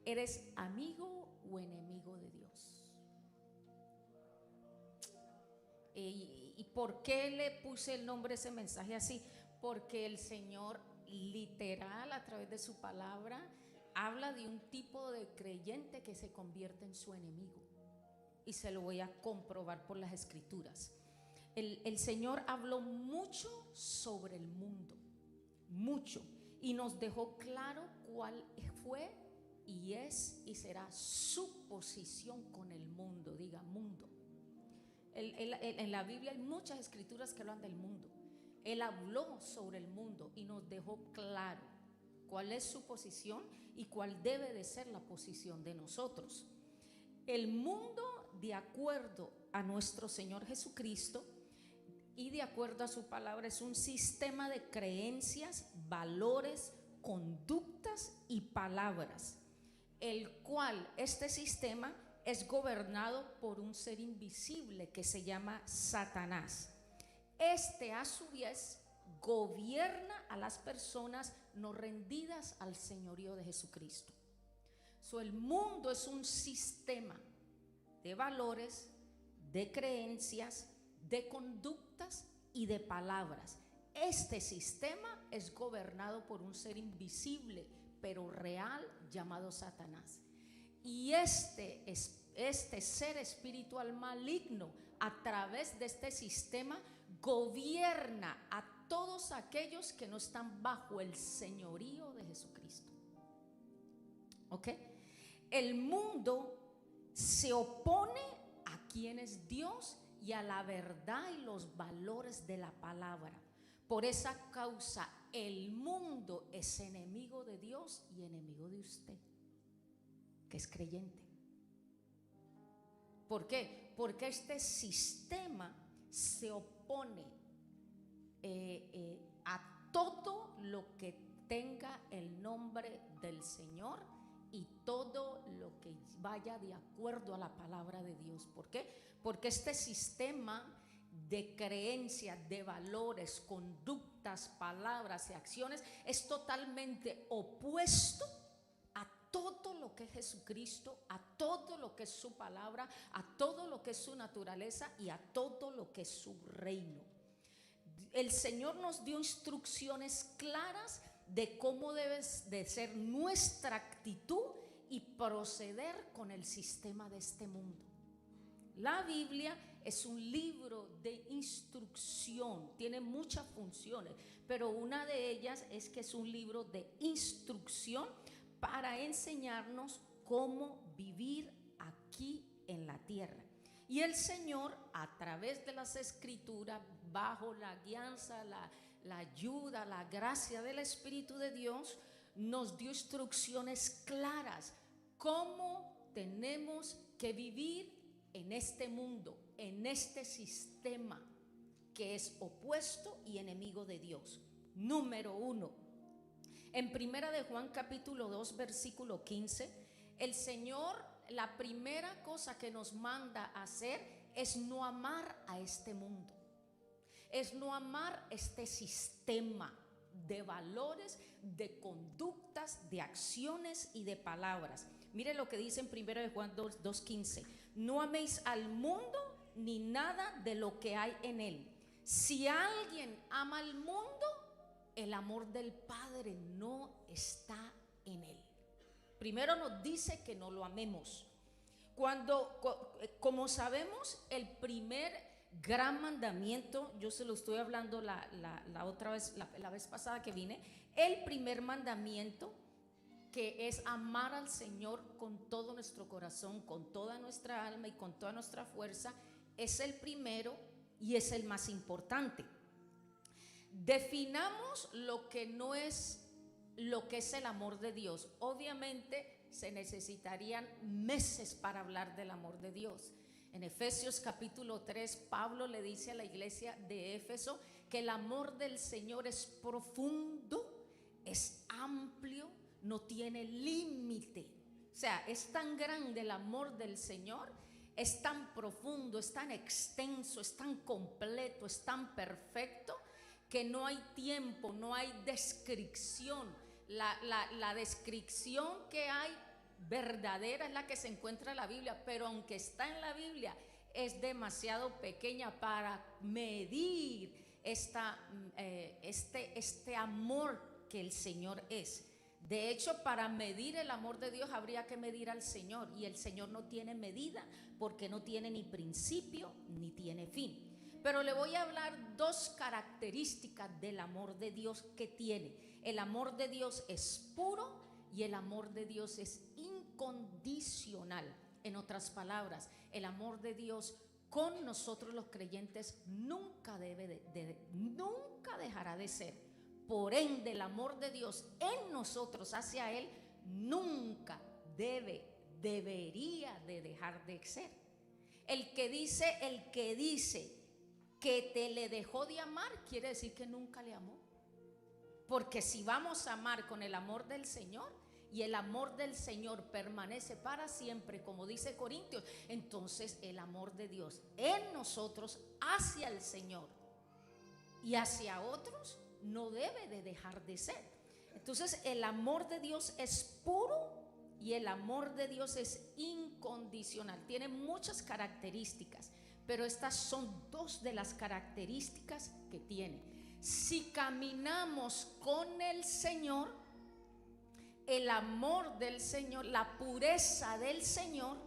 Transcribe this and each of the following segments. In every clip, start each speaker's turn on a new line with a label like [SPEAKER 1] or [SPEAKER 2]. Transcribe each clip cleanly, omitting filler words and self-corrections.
[SPEAKER 1] ¿Eres amigo o enemigo de Dios? ¿Y por qué le puse el nombre a ese mensaje así? Porque el Señor literal a través de su palabra habla de un tipo de creyente que se convierte en su enemigo, y se lo voy a comprobar por las escrituras. El Señor habló mucho sobre el mundo, mucho, y nos dejó claro cuál fue y es y será su posición con el mundo. Diga mundo. En la Biblia hay muchas escrituras que hablan del mundo. Él habló sobre el mundo y nos dejó claro cuál es su posición y cuál debe de ser la posición de nosotros. El mundo, de acuerdo a nuestro Señor Jesucristo y de acuerdo a su palabra, es un sistema de creencias, valores, conductas y palabras, el cual este sistema es gobernado por un ser invisible que se llama Satanás. Este a su vez gobierna a las personas no rendidas al señorío de Jesucristo. El mundo es un sistema de valores, de creencias, de conductas y de palabras. Este sistema es gobernado por un ser invisible pero real llamado Satanás. Y este ser espiritual maligno, a través de este sistema, gobierna a todos aquellos que no están bajo el señorío de Jesucristo. ¿Ok? El mundo se opone a quien es Dios y a la verdad y los valores de la palabra. Por esa causa, el mundo es enemigo de Dios y enemigo de usted, que es creyente. ¿Por qué? Porque este sistema se opone a todo lo que tenga el nombre del Señor y todo lo que vaya de acuerdo a la palabra de Dios. ¿Por qué? Porque este sistema de creencias, de valores, conductas, palabras y acciones es totalmente opuesto a todo lo que es Jesucristo, a todo lo que es su palabra, a todo lo que es su naturaleza y a todo lo que es su reino. El Señor nos dio instrucciones claras de cómo debe de ser nuestra actitud y proceder con el sistema de este mundo. La Biblia es un libro de instrucción, tiene muchas funciones, pero una de ellas es que es un libro de instrucción para enseñarnos cómo vivir aquí en la tierra. Y el Señor, a través de las escrituras, bajo la guianza, la ayuda, la gracia del Espíritu de Dios, nos dio instrucciones claras cómo tenemos que vivir en este mundo, en este sistema que es opuesto y enemigo de Dios. Número 1, en Primera de Juan capítulo 2 versículo 15, el Señor, la primera cosa que nos manda a hacer es no amar a este mundo, es no amar este sistema de valores, de conductas, de acciones y de palabras. Mire lo que dice en 1 de Juan 2:15: no améis al mundo ni nada de lo que hay en él. Si alguien ama al mundo, el amor del Padre no está en él. Primero nos dice que no lo amemos. Como sabemos, el primer gran mandamiento, yo se lo estoy hablando la otra vez, la vez pasada que vine, el primer mandamiento, que es amar al Señor con todo nuestro corazón, con toda nuestra alma y con toda nuestra fuerza, es el primero y es el más importante. Definamos lo que no es lo que es el amor de Dios. Obviamente se necesitarían meses para hablar del amor de Dios. En Efesios capítulo 3, Pablo le dice a la iglesia de Éfeso que el amor del Señor es profundo, es amplio, no tiene límite. O sea, es tan grande el amor del Señor, es tan profundo, es tan extenso, es tan completo, es tan perfecto, que no hay tiempo, no hay descripción. La descripción que hay verdadera es la que se encuentra en la Biblia, pero aunque está en la Biblia, es demasiado pequeña para medir este amor que el Señor es. De hecho, para medir el amor de Dios habría que medir al Señor, y el Señor no tiene medida porque no tiene ni principio ni tiene fin. Pero le voy a hablar dos características del amor de Dios que tiene. El amor de Dios es puro y el amor de Dios es incondicional. En otras palabras, el amor de Dios con nosotros los creyentes nunca nunca dejará de ser. Por ende, el amor de Dios en nosotros hacia Él nunca debería de dejar de ser. El que dice que te le dejó de amar, quiere decir que nunca le amó. Porque si vamos a amar con el amor del Señor, y el amor del Señor permanece para siempre, como dice Corintios, entonces el amor de Dios en nosotros hacia el Señor y hacia otros no debe de dejar de ser. Entonces el amor de Dios es puro y el amor de Dios es incondicional. Tiene muchas características, pero estas son dos de las características que tiene. Si caminamos con el Señor, el amor del Señor, la pureza del Señor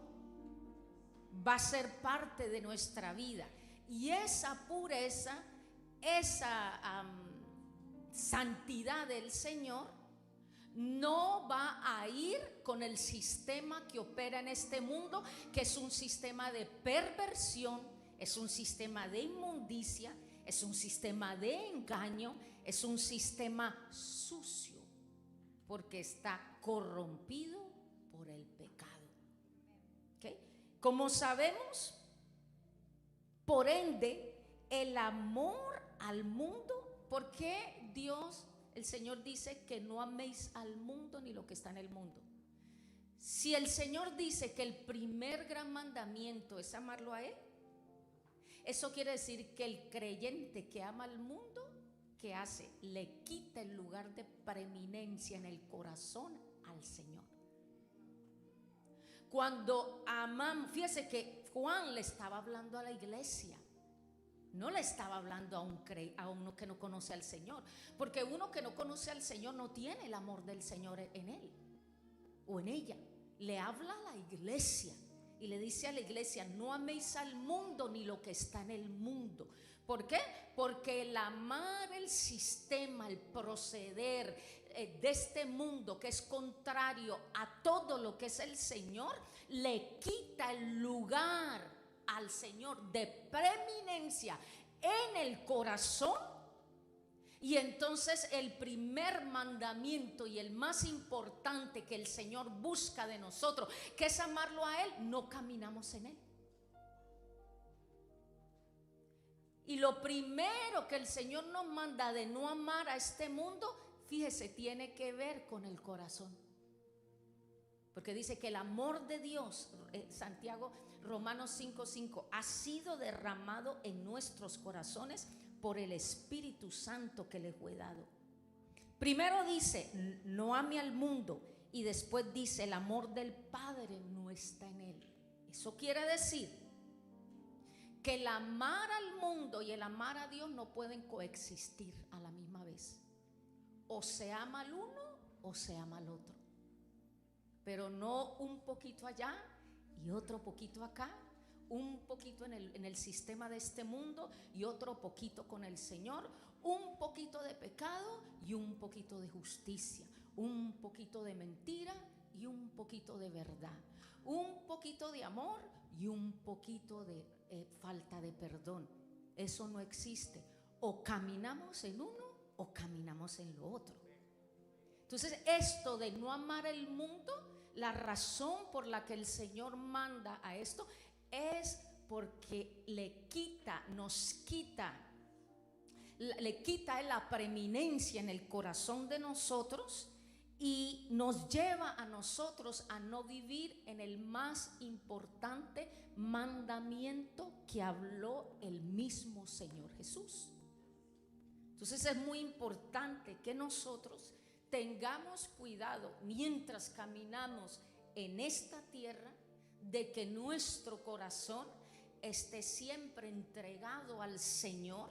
[SPEAKER 1] va a ser parte de nuestra vida. Y esa pureza, esa santidad del Señor no va a ir con el sistema que opera en este mundo, que es un sistema de perversión, es un sistema de inmundicia, es un sistema de engaño, es un sistema sucio, porque está corrompido por el pecado. ¿Okay? Como sabemos, por ende, el amor al mundo, ¿por qué Dios, el Señor dice que no améis al mundo ni lo que está en el mundo? Si el Señor dice que el primer gran mandamiento es amarlo a Él, eso quiere decir que el creyente que ama al mundo, ¿qué hace? Le quita el lugar de preeminencia en el corazón al Señor. Cuando amamos, fíjese que Juan le estaba hablando a la iglesia, no le estaba hablando a uno que no conoce al Señor, porque uno que no conoce al Señor no tiene el amor del Señor en él o en ella. Le habla a la iglesia y le dice a la iglesia: no améis al mundo ni lo que está en el mundo. ¿Por qué? Porque el amar el sistema, el proceder de este mundo, que es contrario a todo lo que es el Señor, le quita el lugar al Señor de preeminencia en el corazón. Y entonces el primer mandamiento y el más importante que el Señor busca de nosotros, que es amarlo a Él, no caminamos en Él. Y lo primero que el Señor nos manda de no amar a este mundo, fíjese, tiene que ver con el corazón. Porque dice que el amor de Dios, Romanos 5:5, ha sido derramado en nuestros corazones por el Espíritu Santo que le fue dado. Primero dice, no ame al mundo, y después dice, el amor del Padre no está en él. Eso quiere decir que el amar al mundo y el amar a Dios no pueden coexistir a la misma vez. O se ama al uno o se ama al otro, pero no un poquito allá y otro poquito acá, un poquito en el sistema de este mundo y otro poquito con el Señor, un poquito de pecado y un poquito de justicia, un poquito de mentira y un poquito de verdad, un poquito de amor y un poquito de falta de perdón. Eso no existe. O caminamos en uno o caminamos en lo otro. Entonces, esto de no amar el mundo, la razón por la que el Señor manda a esto es porque le quita la preeminencia en el corazón de nosotros y nos lleva a nosotros a no vivir en el más importante mandamiento que habló el mismo Señor Jesús. Entonces es muy importante que nosotros tengamos cuidado mientras caminamos en esta tierra, de que nuestro corazón esté siempre entregado al Señor,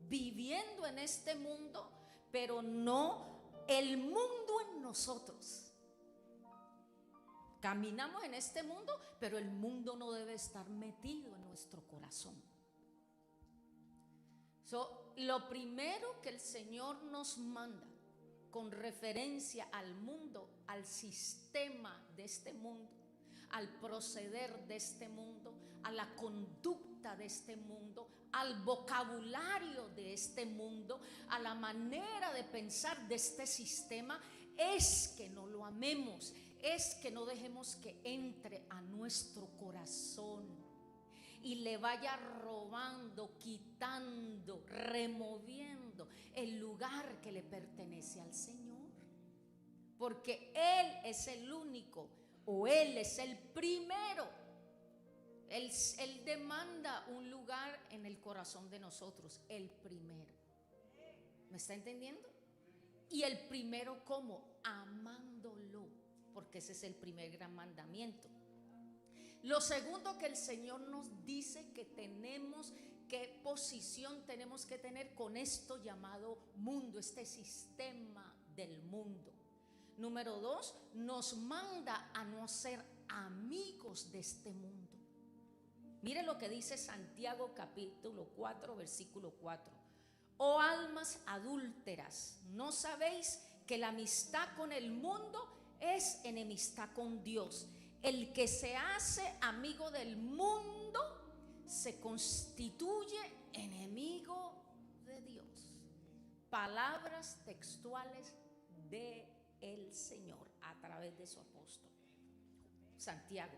[SPEAKER 1] viviendo en este mundo, pero no el mundo en nosotros. Caminamos en este mundo, pero el mundo no debe estar metido en nuestro corazón. Lo primero que el Señor nos manda con referencia al mundo, al sistema de este mundo, al proceder de este mundo, a la conducta de este mundo, al vocabulario de este mundo, a la manera de pensar de este sistema, es que no lo amemos, es que no dejemos que entre a nuestro corazón y le vaya robando, quitando, removiendo el lugar que le pertenece al Señor. Porque Él es el único, o Él es el primero. Él demanda un lugar en el corazón de nosotros, el primero. ¿Me está entendiendo? Y el primero, ¿cómo? Amándolo, porque ese es el primer gran mandamiento. Lo segundo que el Señor nos dice que tenemos, qué posición tenemos que tener con esto llamado mundo, este sistema del mundo. Número 2, nos manda a no ser amigos de este mundo. Mire lo que dice Santiago capítulo 4, versículo 4. Oh almas adúlteras, ¿no sabéis que la amistad con el mundo es enemistad con Dios? El que se hace amigo del mundo se constituye enemigo de Dios. Palabras textuales de el Señor a través de su apóstol Santiago.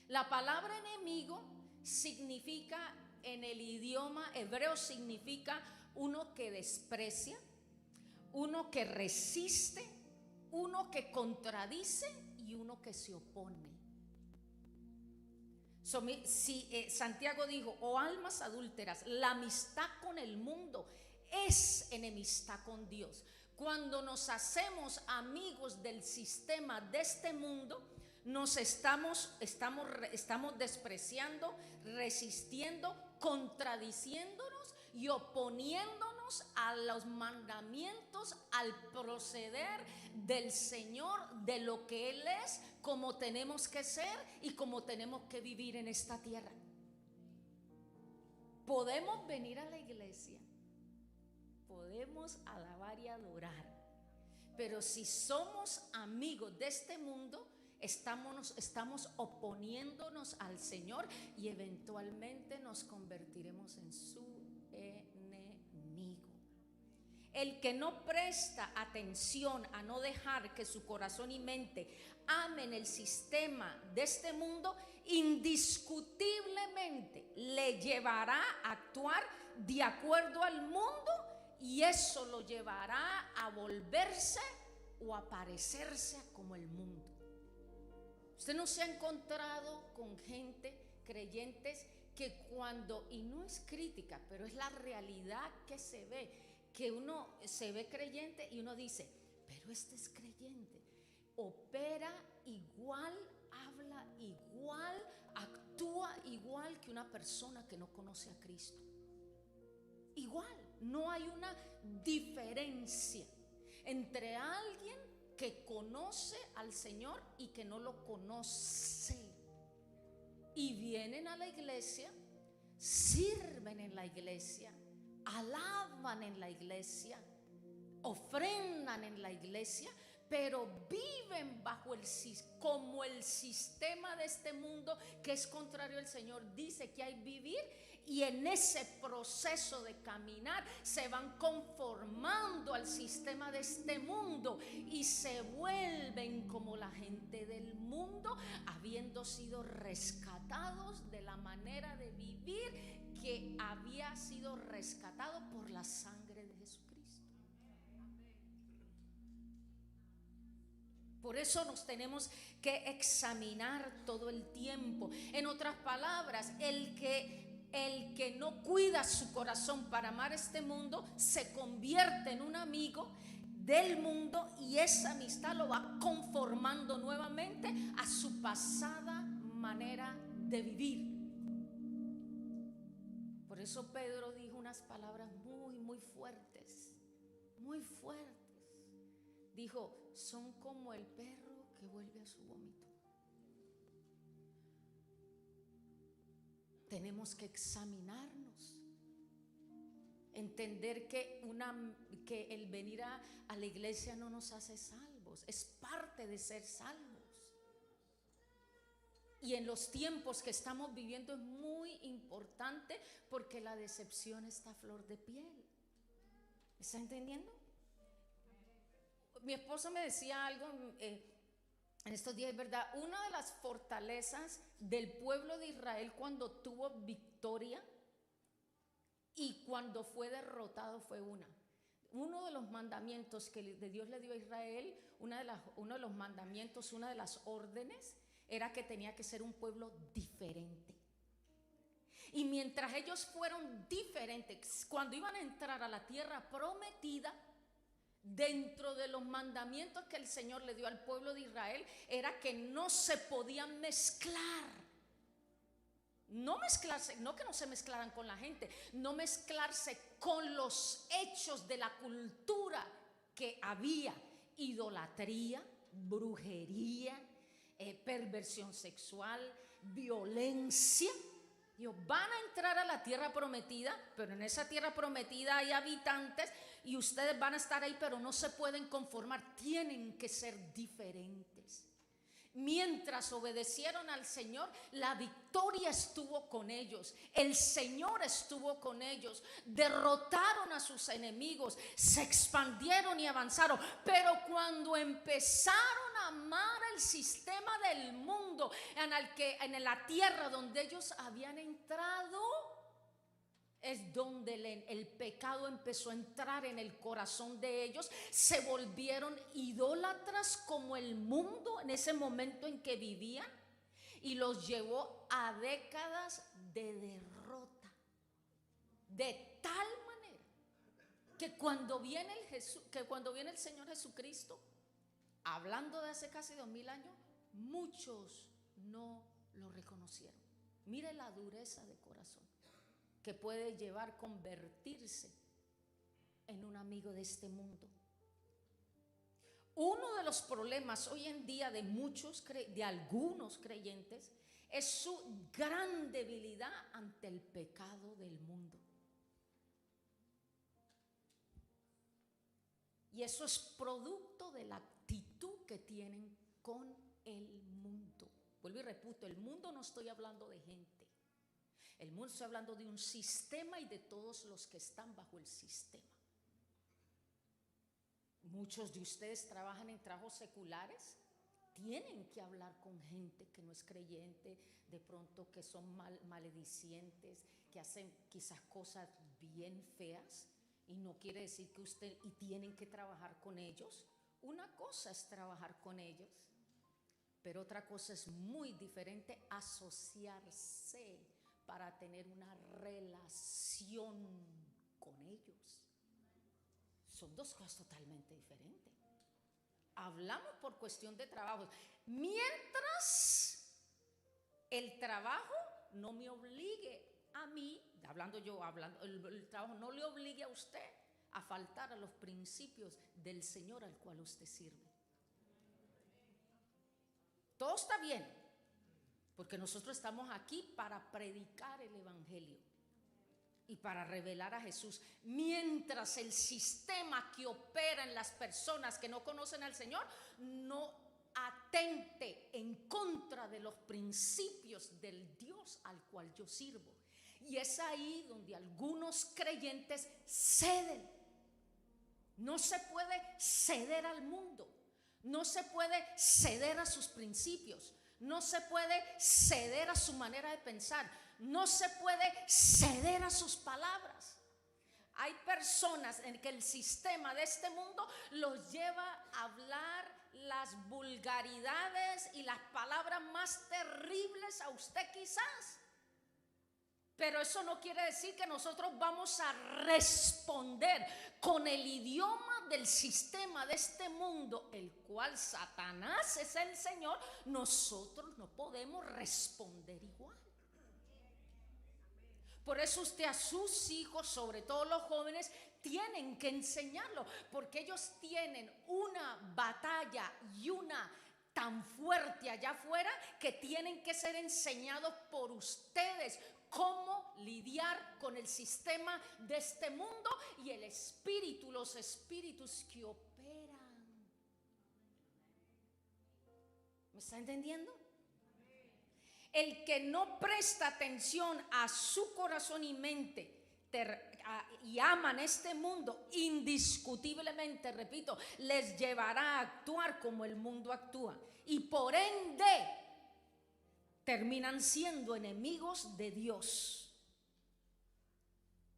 [SPEAKER 1] La palabra enemigo significa, en el idioma hebreo, significa uno que desprecia, uno que resiste, uno que contradice y uno que se opone. Santiago dijo: oh almas adúlteras, la amistad con el mundo es enemistad con Dios. Cuando nos hacemos amigos del sistema de este mundo, nos estamos despreciando, resistiendo, contradiciéndonos y oponiéndonos a los mandamientos, al proceder del Señor, de lo que Él es, como tenemos que ser y como tenemos que vivir en esta tierra. Podemos venir a la iglesia, podemos alabar y adorar, pero si somos amigos de este mundo, estamos oponiéndonos al Señor y eventualmente nos convertiremos en su enemigo. El que no presta atención a no dejar que su corazón y mente amen el sistema de este mundo, indiscutiblemente le llevará a actuar de acuerdo al mundo, y eso lo llevará a volverse o a parecerse como el mundo. Usted no se ha encontrado con gente, creyentes, que cuando, y no es crítica, pero es la realidad que se ve, que uno se ve creyente y uno dice: pero este es creyente, opera igual, habla igual, actúa igual que una persona que no conoce a Cristo. Igual, no hay una diferencia entre alguien que conoce al Señor y que no lo conoce. Y vienen a la iglesia, sirven en la iglesia, alaban en la iglesia, ofrendan en la iglesia, pero viven bajo como el sistema de este mundo, que es contrario al Señor dice que hay vivir. Y en ese proceso de caminar se van conformando al sistema de este mundo y se vuelven como la gente del mundo, habiendo sido rescatados de la manera de vivir que había sido rescatado por la sangre de Jesucristo. Por eso nos tenemos que examinar todo el tiempo. En otras palabras, el que no cuida su corazón para amar este mundo se convierte en un amigo del mundo, y esa amistad lo va conformando nuevamente a su pasada manera de vivir. Por eso Pedro dijo unas palabras muy fuertes, muy fuertes. Dijo: son como el perro que vuelve a su vómito. Tenemos que examinarnos, entender que el venir a la iglesia no nos hace salvos, es parte de ser salvos. Y en los tiempos que estamos viviendo es muy importante, porque la decepción está a flor de piel. ¿Está entendiendo? Mi esposo me decía algo en estos días, ¿verdad? Una de las fortalezas del pueblo de Israel cuando tuvo victoria y cuando fue derrotado fue uno de los mandamientos que Dios le dio a Israel, uno de los mandamientos, una de las órdenes, era que tenía que ser un pueblo diferente. Y mientras ellos fueron diferentes, cuando iban a entrar a la tierra prometida, dentro de los mandamientos que el Señor le dio al pueblo de Israel, era que no se podían mezclar. No mezclarse, no que no se mezclaran con la gente, no mezclarse con los hechos de la cultura que había: idolatría, brujería, perversión sexual, violencia. Dios, van a entrar a la tierra prometida, pero en esa tierra prometida hay habitantes y ustedes van a estar ahí, pero no se pueden conformar, tienen que ser diferentes. Mientras obedecieron al Señor, la victoria estuvo con ellos, el Señor estuvo con ellos, derrotaron a sus enemigos, se expandieron y avanzaron. Pero cuando empezaron a amar el sistema del mundo en la tierra donde ellos habían entrado, es donde el pecado empezó a entrar en el corazón de ellos. Se volvieron idólatras como el mundo en ese momento en que vivían, y los llevó a décadas de derrota, de tal manera que cuando viene el Señor Jesucristo, hablando de hace casi 2000 años, muchos no lo reconocieron. Mire la dureza de corazón que puede llevar a convertirse en un amigo de este mundo. Uno de los problemas hoy en día de algunos creyentes, es su gran debilidad ante el pecado del mundo. Y eso es producto de la actitud que tienen con el mundo. Vuelvo y repito, el mundo, no estoy hablando de gente. El mundo, estoy hablando de un sistema y de todos los que están bajo el sistema. Muchos de ustedes trabajan en trabajos seculares, tienen que hablar con gente que no es creyente, de pronto que son maledicientes, que hacen quizás cosas bien feas, y no quiere decir que y tienen que trabajar con ellos. Una cosa es trabajar con ellos, pero otra cosa es muy diferente asociarse para tener una relación con ellos. Son dos cosas totalmente diferentes. Hablamos por cuestión de trabajo. Mientras el trabajo no me obligue a mí, el trabajo no le obligue a usted a faltar a los principios del Señor al cual usted sirve. Todo está bien, porque nosotros estamos aquí para predicar el evangelio y para revelar a Jesús. Mientras el sistema que opera en las personas que no conocen al Señor no atente en contra de los principios del Dios al cual yo sirvo. Y es ahí donde algunos creyentes ceden. No se puede ceder al mundo, no se puede ceder a sus principios, no se puede ceder a su manera de pensar, no se puede ceder a sus palabras. Hay personas en que el sistema de este mundo los lleva a hablar las vulgaridades y las palabras más terribles a usted quizás. Pero eso no quiere decir que nosotros vamos a responder con el idioma del sistema de este mundo, el cual Satanás es el Señor, nosotros no podemos responder igual. Por eso usted a sus hijos, sobre todo los jóvenes, tienen que enseñarlo, porque ellos tienen una batalla y una tan fuerte allá afuera que tienen que ser enseñados por ustedes cómo lidiar con el sistema de este mundo y el espíritu, los espíritus que operan. ¿Me está entendiendo? El que no presta atención a su corazón y mente y aman este mundo, indiscutiblemente, repito, les llevará a actuar como el mundo actúa. Y por ende, terminan siendo enemigos de Dios.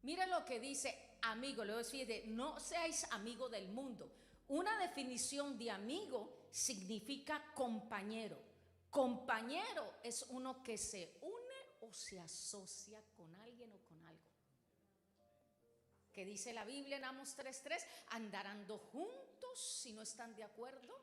[SPEAKER 1] Miren lo que dice amigo, luego dice, no seáis amigo del mundo. Una definición de amigo significa compañero. Compañero es uno que se une o se asocia con alguien o con algo. Que dice la Biblia en Amos 3:3, andarán juntos si no están de acuerdo.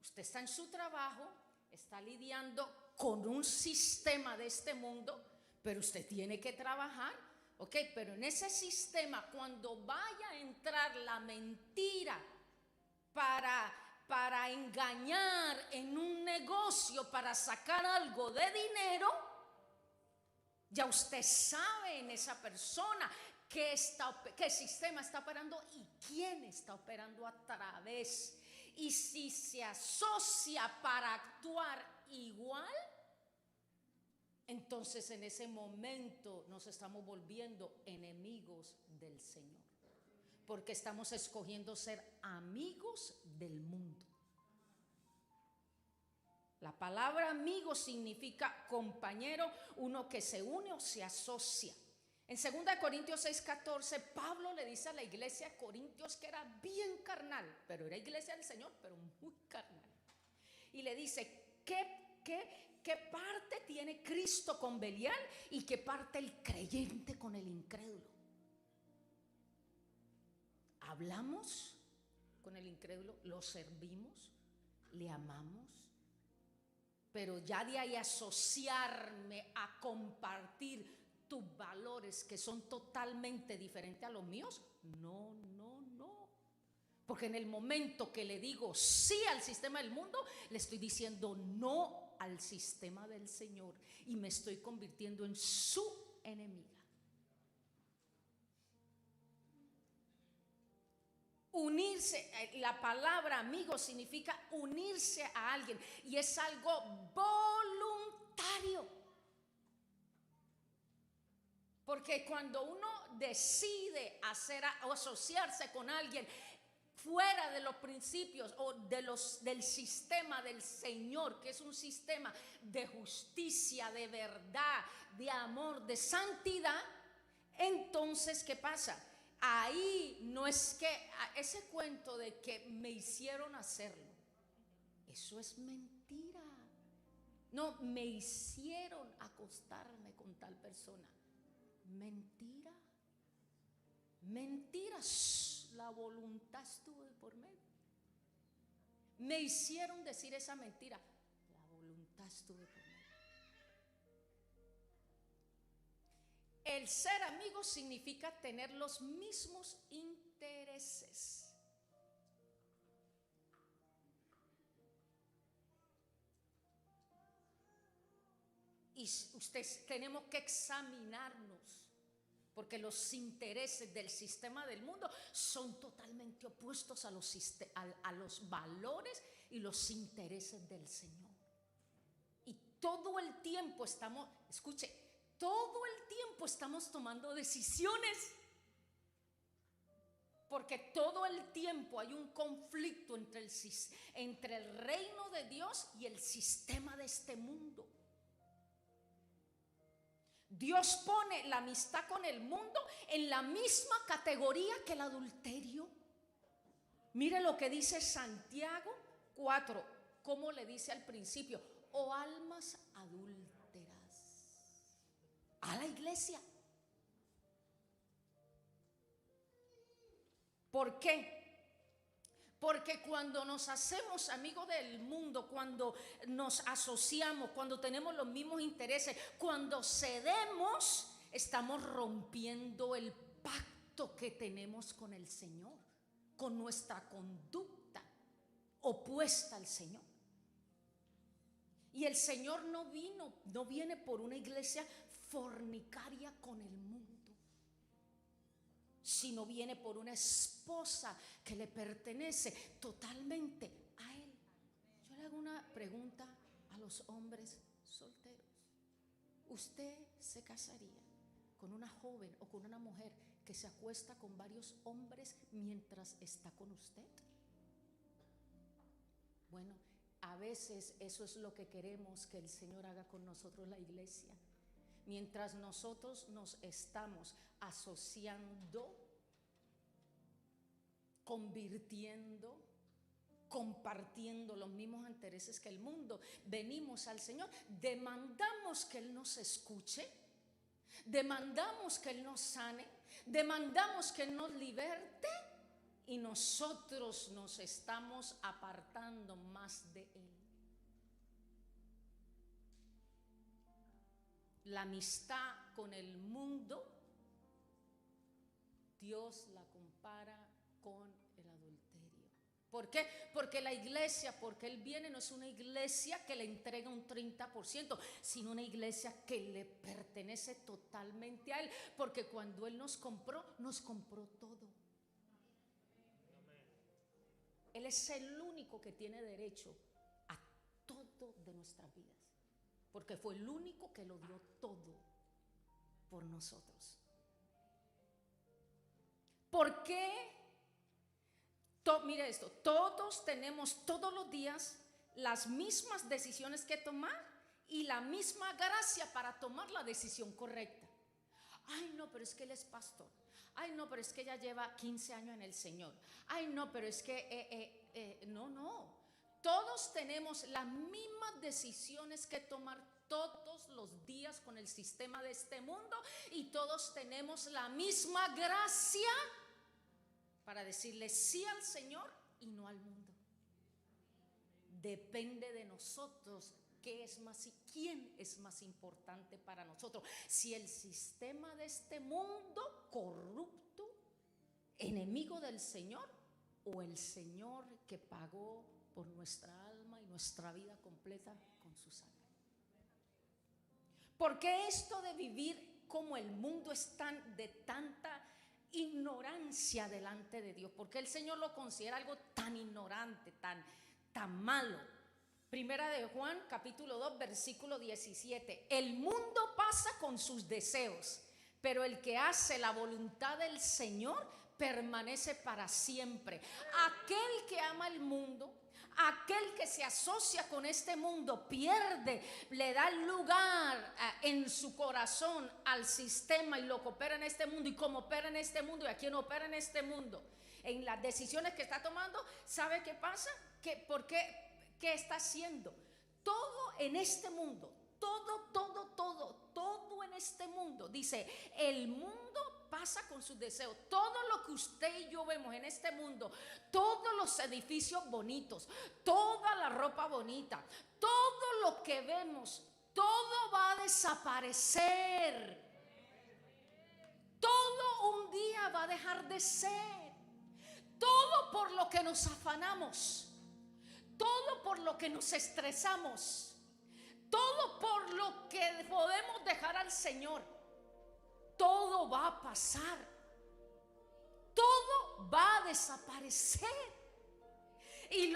[SPEAKER 1] Usted está en su trabajo, está lidiando con un sistema de este mundo, pero usted tiene que trabajar, ¿ok? Pero en ese sistema, cuando vaya a entrar la mentira para engañar en un negocio, para sacar algo de dinero, ya usted sabe en esa persona qué sistema está operando y quién está operando a través. Y si se asocia para actuar igual, entonces en ese momento nos estamos volviendo enemigos del Señor, porque estamos escogiendo ser amigos del mundo. La palabra amigo significa compañero, uno que se une o se asocia. En 2 Corintios 6:14, Pablo le dice a la iglesia de Corintios que era bien carnal, pero era iglesia del Señor, pero muy carnal. Y le dice, ¿qué parte tiene Cristo con Belial y qué parte el creyente con el incrédulo? ¿Hablamos con el incrédulo? ¿Lo servimos? ¿Le amamos? Pero ya de ahí asociarme a compartir tus valores que son totalmente diferentes a los míos, no. Porque en el momento que le digo sí al sistema del mundo, le estoy diciendo no al sistema del Señor y me estoy convirtiendo en su enemiga. Unirse, la palabra amigo significa unirse a alguien y es algo voluntario. Porque cuando uno decide asociarse con alguien fuera de los principios o del sistema del Señor, que es un sistema de justicia, de verdad, de amor, de santidad, entonces, ¿qué pasa? Ahí no es que ese cuento de que me hicieron hacerlo, eso es mentira. No, me hicieron acostarme con tal persona. Mentira. Mentiras. La voluntad estuvo de por medio. Me hicieron decir esa mentira. La voluntad estuvo de por medio. El ser amigo significa tener los mismos intereses. Y tenemos que examinarnos, porque los intereses del sistema del mundo son totalmente opuestos a los valores y los intereses del Señor. Y todo el tiempo estamos tomando decisiones, porque todo el tiempo hay un conflicto entre el reino de Dios y el sistema de este mundo. Dios pone la amistad con el mundo en la misma categoría que el adulterio. Mire lo que dice Santiago 4, como le dice al principio, o almas adúlteras, a la iglesia. ¿Por qué? Porque cuando nos hacemos amigos del mundo, cuando nos asociamos, cuando tenemos los mismos intereses, cuando cedemos, estamos rompiendo el pacto que tenemos con el Señor, con nuestra conducta opuesta al Señor. Y el Señor no viene por una iglesia fornicaria con el mundo, sino viene por una esposa que le pertenece totalmente a Él. Yo le hago una pregunta a los hombres solteros. ¿Usted se casaría con una joven o con una mujer que se acuesta con varios hombres mientras está con usted? Bueno, a veces eso es lo que queremos que el Señor haga con nosotros, la iglesia. Mientras nosotros nos estamos asociando, convirtiendo, compartiendo los mismos intereses que el mundo, venimos al Señor, demandamos que Él nos escuche, demandamos que Él nos sane, demandamos que Él nos liberte, y nosotros nos estamos apartando más de Él. La amistad con el mundo, Dios la compara con el adulterio. ¿Por qué? Porque la iglesia, porque Él viene, no es una iglesia que le entrega un 30%, sino una iglesia que le pertenece totalmente a Él. Porque cuando Él nos compró todo. Él es el único que tiene derecho a todo de nuestras vidas, porque fue el único que lo dio todo por nosotros. ¿Por qué? Mire esto, todos tenemos todos los días las mismas decisiones que tomar y la misma gracia para tomar la decisión correcta. Ay, no, pero es que él es pastor. Ay, no, pero es que ella lleva 15 años en el Señor. Ay, no, pero es que no. Todos tenemos las mismas decisiones que tomar todos los días con el sistema de este mundo, y todos tenemos la misma gracia para decirle sí al Señor y no al mundo. Depende de nosotros qué es más y quién es más importante para nosotros. Si el sistema de este mundo corrupto, enemigo del Señor, o el Señor que pagó por nuestra alma y nuestra vida completa con su sangre. Porque esto de vivir como el mundo es de tanta ignorancia delante de Dios, porque el Señor lo considera algo tan ignorante, tan malo. Primera de Juan, capítulo 2, versículo 17. El mundo pasa con sus deseos, pero el que hace la voluntad del Señor permanece para siempre. Aquel que ama el mundo, aquel que se asocia con este mundo, pierde, le da lugar en su corazón al sistema, y lo que opera en este mundo, y como opera en este mundo, y a quien opera en este mundo, en las decisiones que está tomando. ¿Sabe qué pasa? ¿Qué está haciendo? Todo en este mundo, todo en este mundo, dice, el mundo pasa con sus deseos. Todo lo que usted y yo vemos en este mundo, todos los edificios bonitos, toda la ropa bonita, todo lo que vemos, todo va a desaparecer. Todo un día va a dejar de ser. Todo por lo que nos afanamos, todo por lo que nos estresamos, todo por lo que podemos dejar al Señor, todo va a pasar, todo va a desaparecer. Y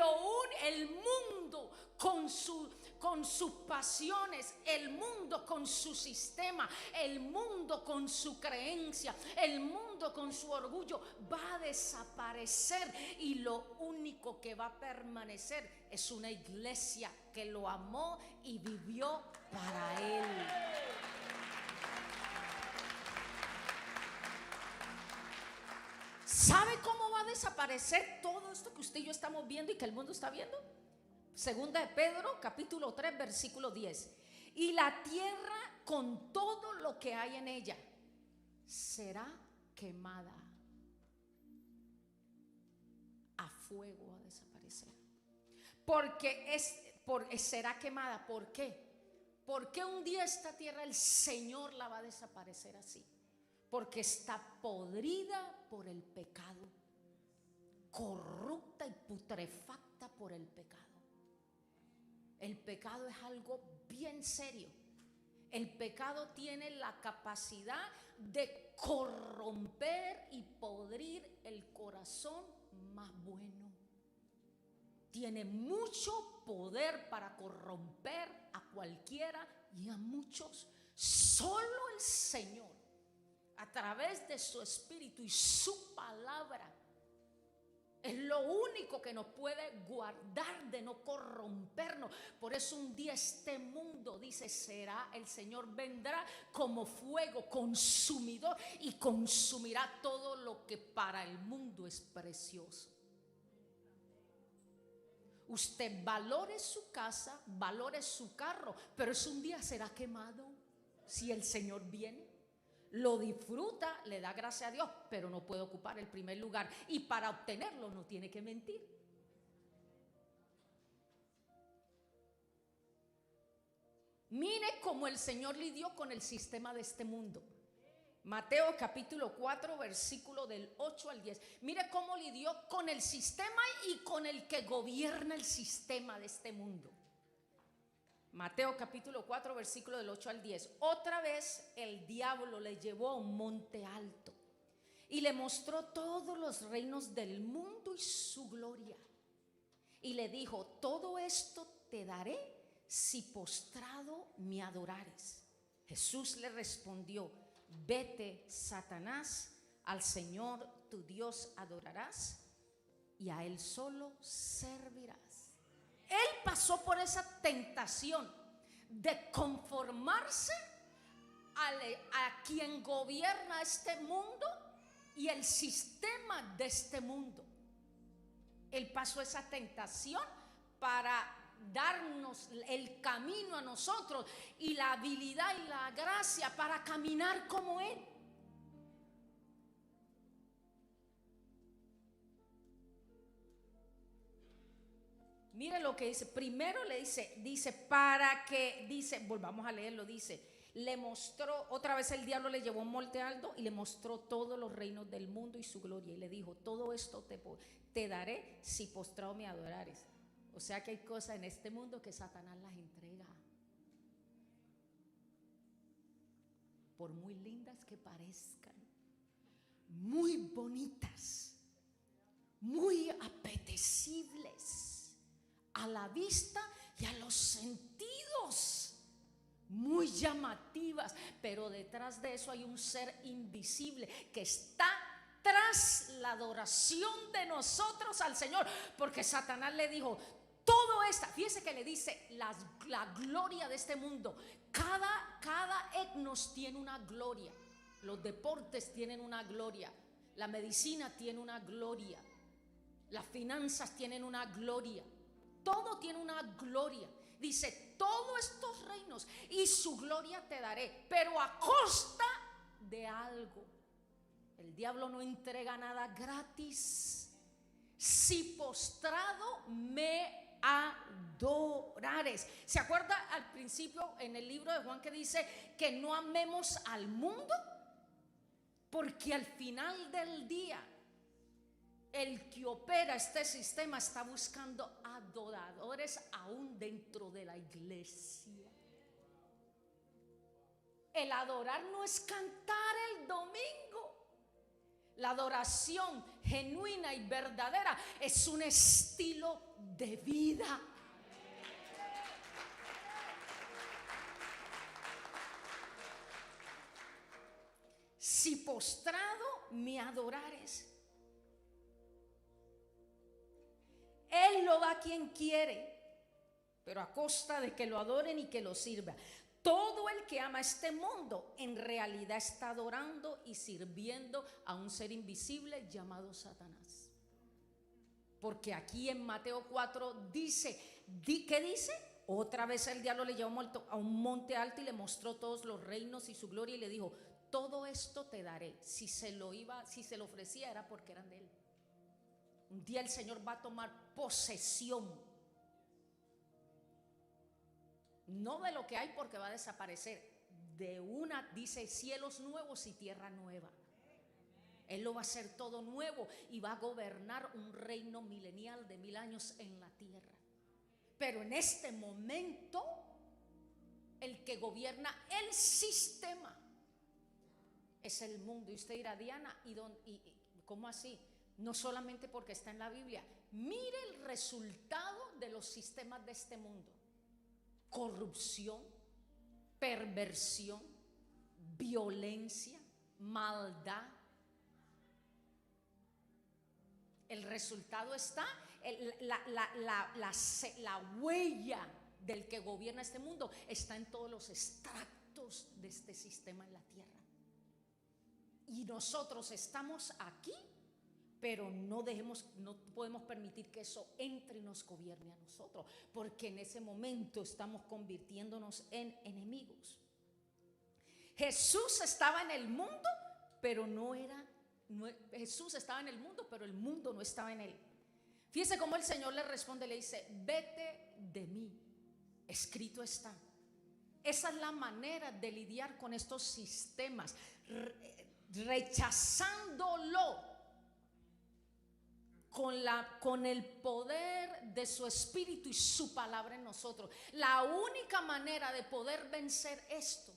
[SPEAKER 1] el mundo con sus pasiones, el mundo con su sistema, el mundo con su creencia, el mundo con su orgullo va a desaparecer, y lo único que va a permanecer es una iglesia que lo amó y vivió para Él. ¿Sabe cómo va a desaparecer todo esto que usted y yo estamos viendo y que el mundo está viendo? Segunda de Pedro, capítulo 3, versículo 10. Y la tierra con todo lo que hay en ella será quemada a fuego va a desaparecer. Porque será quemada. ¿Por qué? Porque un día esta tierra el Señor la va a desaparecer así. Porque está podrida por el pecado, corrupta y putrefacta por el pecado. El pecado es algo bien serio. El pecado tiene la capacidad de corromper y podrir el corazón más bueno. Tiene mucho poder para corromper a cualquiera y a muchos. Solo el Señor, a través de su Espíritu y su palabra, es lo único que nos puede guardar de no corrompernos. Por eso un día este mundo, dice, será, el Señor vendrá como fuego consumidor y consumirá todo lo que para el mundo es precioso. Usted valore su casa, valore su carro, pero ese un día será quemado si el Señor viene. Lo disfruta, le da gracias a Dios, pero no puede ocupar el primer lugar. Y para obtenerlo no tiene que mentir. Mire cómo el Señor lidió con el sistema de este mundo. Mateo capítulo 4, versículo del 8 al 10. Mire cómo lidió con el sistema y con el que gobierna el sistema de este mundo. Mateo capítulo 4, versículo del 8 al 10. Otra vez el diablo le llevó a un monte alto y le mostró todos los reinos del mundo y su gloria. Y le dijo: todo esto te daré si postrado me adorares. Jesús le respondió: vete, Satanás, al Señor tu Dios adorarás y a Él solo servirás. Él pasó por esa tentación de conformarse a quien gobierna este mundo y el sistema de este mundo. Él pasó esa tentación para darnos el camino a nosotros y la habilidad y la gracia para caminar como Él. Mire lo que dice. Primero le dice para que, dice, volvamos a leerlo, dice, le mostró, otra vez el diablo le llevó a un monte alto y le mostró todos los reinos del mundo y su gloria. Y le dijo: todo esto te daré si postrado me adorares. O sea que hay cosas en este mundo que Satanás las entrega, por muy lindas que parezcan, muy bonitas, muy apetecibles a la vista y a los sentidos, muy llamativas, pero detrás de eso hay un ser invisible que está tras la adoración de nosotros al Señor. Porque Satanás le dijo: todo esto, fíjese que le dice la gloria de este mundo. Cada etnos tiene una gloria. Los deportes tienen una gloria, la medicina tiene una gloria, las finanzas tienen una gloria, todo tiene una gloria. Dice: todos estos reinos y su gloria te daré, pero a costa de algo. El diablo no entrega nada gratis. Si postrado me adorares. ¿Se acuerda al principio en el libro de Juan que dice que no amemos al mundo? Porque al final del día el que opera este sistema está buscando adoradores aún dentro de la iglesia. El adorar no es cantar el domingo. La adoración genuina y verdadera es un estilo de vida. Si postrado me adorares. Él lo da a quien quiere, pero a costa de que lo adoren y que lo sirvan. Todo el que ama este mundo en realidad está adorando y sirviendo a un ser invisible llamado Satanás. Porque aquí en Mateo 4 dice, ¿qué dice? Otra vez el diablo le llevó a un monte alto y le mostró todos los reinos y su gloria y le dijo: todo esto te daré. Si se lo ofrecía era porque eran de él. Un día el Señor va a tomar posesión. No de lo que hay porque va a desaparecer. De una, dice, cielos nuevos y tierra nueva. Él lo va a hacer todo nuevo y va a gobernar un reino milenial de 1000 años en la tierra. Pero en este momento, el que gobierna el sistema es el mundo. Y usted dirá, Diana, ¿cómo así? No solamente porque está en la Biblia. Mire el resultado de los sistemas de este mundo: corrupción, perversión, violencia, maldad. El resultado está, la huella del que gobierna este mundo está en todos los estratos de este sistema en la tierra. Y nosotros estamos aquí, pero no podemos permitir que eso entre y nos gobierne a nosotros, porque en ese momento estamos convirtiéndonos en enemigos. Jesús estaba en el mundo, pero Jesús estaba en el mundo, pero el mundo no estaba en él. Fíjese cómo el Señor le responde, le dice: vete de mí, escrito está. Esa es la manera de lidiar con estos sistemas, rechazándolo con el poder de su Espíritu y su palabra en nosotros. La única manera de poder vencer esto,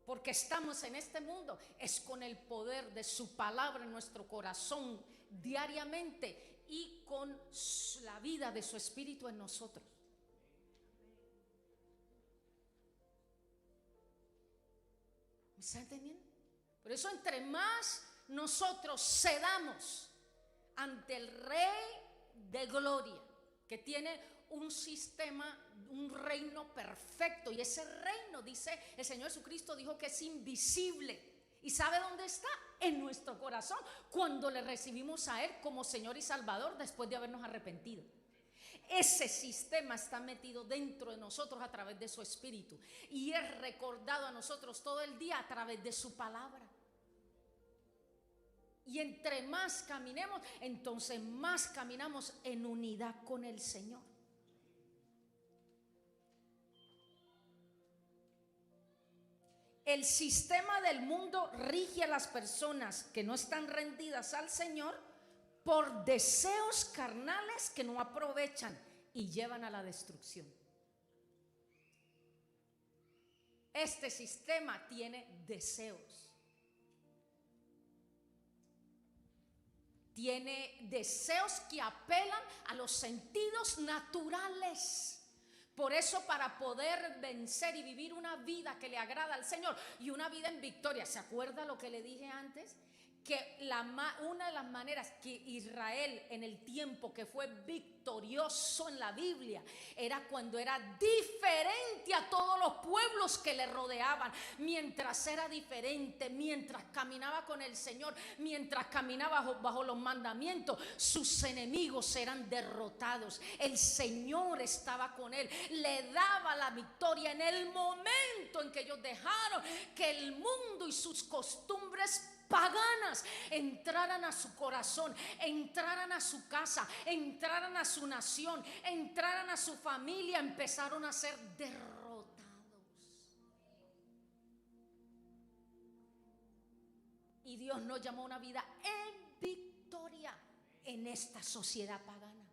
[SPEAKER 1] porque estamos en este mundo, es con el poder de su palabra en nuestro corazón diariamente y con la vida de su Espíritu en nosotros. ¿Me está entendiendo? Por eso, entre más nosotros cedamos ante el Rey de Gloria, que tiene un sistema, un reino perfecto, y ese reino, dice el Señor Jesucristo, dijo que es invisible. ¿Y sabe dónde está? En nuestro corazón, cuando le recibimos a Él como Señor y Salvador después de habernos arrepentido. Ese sistema está metido dentro de nosotros a través de su Espíritu y es recordado a nosotros todo el día a través de su palabra. Y entre más caminemos, entonces más caminamos en unidad con el Señor. El sistema del mundo rige a las personas que no están rendidas al Señor por deseos carnales que no aprovechan y llevan a la destrucción. Este sistema tiene deseos. Tiene deseos que apelan a los sentidos naturales. Por eso, para poder vencer y vivir una vida que le agrada al Señor y una vida en victoria, ¿se acuerda lo que le dije antes? Que una de las maneras que Israel, en el tiempo que fue victorioso en la Biblia, era cuando era diferente a todos los pueblos que le rodeaban. Mientras era diferente, mientras caminaba con el Señor, mientras caminaba bajo los mandamientos, sus enemigos eran derrotados. El Señor estaba con él, le daba la victoria en el momento en que ellos dejaron que el mundo y sus costumbres paganas entraran a su corazón, entraran a su casa, entraran a su nación, entraran a su familia. Empezaron a ser derrotados. Y Dios nos llamó a una vida en victoria en esta sociedad pagana,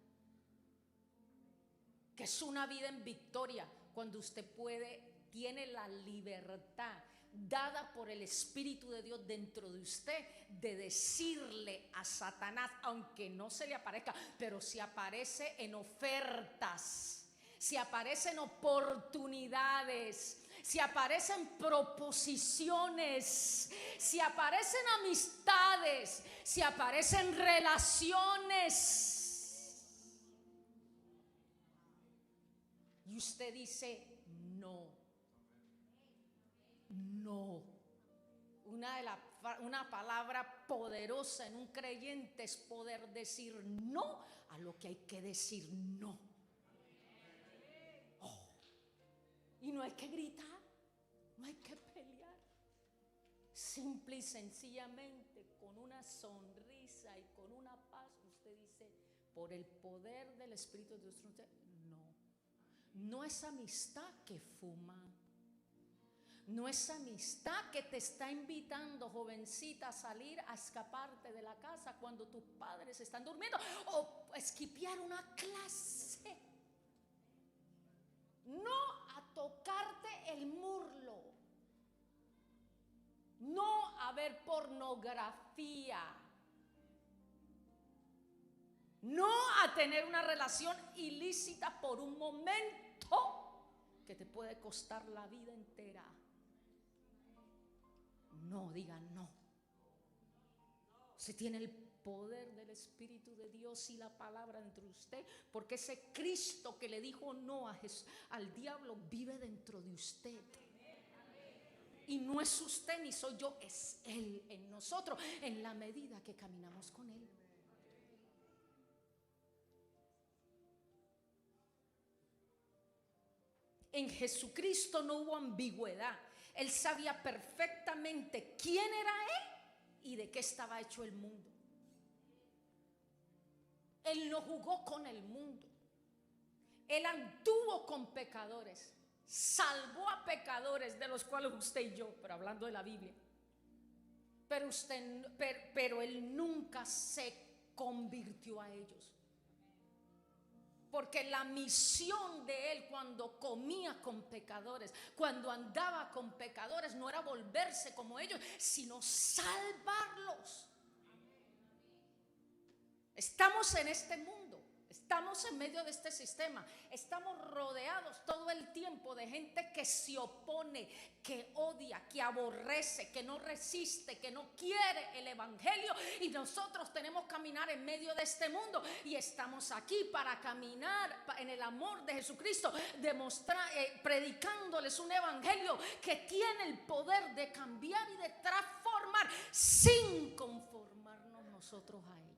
[SPEAKER 1] que es una vida en victoria cuando usted tiene la libertad dada por el Espíritu de Dios dentro de usted, de decirle a Satanás, aunque no se le aparezca, pero si aparece en ofertas, si aparecen oportunidades, si aparecen proposiciones, si aparecen amistades, si aparecen relaciones, y usted dice no. No. Una palabra poderosa en un creyente es poder decir no a lo que hay que decir no. Y no hay que gritar, no hay que pelear. simple y sencillamente, con una sonrisa y con una paz, usted dice, por el poder del Espíritu de Dios, no es amistad que fuma. No es amistad que te está invitando, jovencita, a salir a escaparte de la casa cuando tus padres están durmiendo o esquipear una clase. No a tocarte el muslo. No a ver pornografía. No a tener una relación ilícita por un momento que te puede costar la vida entera. No, digan no. Usted tiene el poder del Espíritu de Dios y la palabra dentro de usted, porque ese Cristo que le dijo no al diablo vive dentro de usted. Y no es usted ni soy yo, es Él en nosotros, en la medida que caminamos con Él. En Jesucristo no hubo ambigüedad. Él sabía perfectamente quién era Él y de qué estaba hecho el mundo. Él no jugó con el mundo. Él anduvo con pecadores. Salvó a pecadores, de los cuales usted y yo, pero hablando de la Biblia. Pero Él nunca se convirtió a ellos. Porque la misión de Él cuando comía con pecadores, cuando andaba con pecadores, no era volverse como ellos, sino salvarlos. Estamos en este mundo, estamos en medio de este sistema, estamos rodeados todo el tiempo de gente que se opone, que odia, que aborrece, que no resiste, que no quiere el evangelio, y nosotros tenemos que caminar en medio de este mundo y estamos aquí para caminar en el amor de Jesucristo, demostrar, predicándoles un evangelio que tiene el poder de cambiar y de transformar sin conformarnos nosotros a ellos.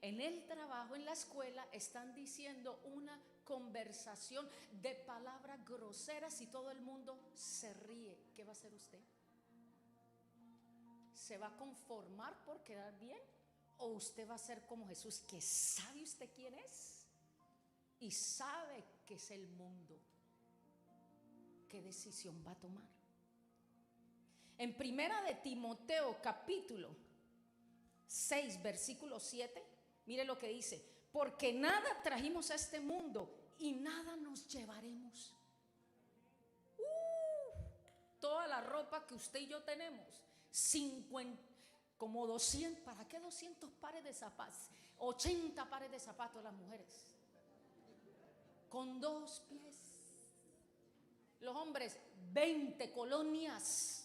[SPEAKER 1] En el trabajo, en la escuela, están diciendo una conversación de palabras groseras y todo el mundo se ríe. ¿Qué va a hacer usted? ¿Se va a conformar por quedar bien? ¿O usted va a ser como Jesús, que sabe usted quién es y sabe que es el mundo? ¿Qué decisión va a tomar? En primera de Timoteo capítulo 6 versículo 7, mire lo que dice: porque nada trajimos a este mundo y nada nos llevaremos. Toda la ropa que usted y yo tenemos, 50, como 200, ¿para qué 200 pares de zapatos? 80 pares de zapatos las mujeres, con 2 pies. Los hombres, 20 colonias.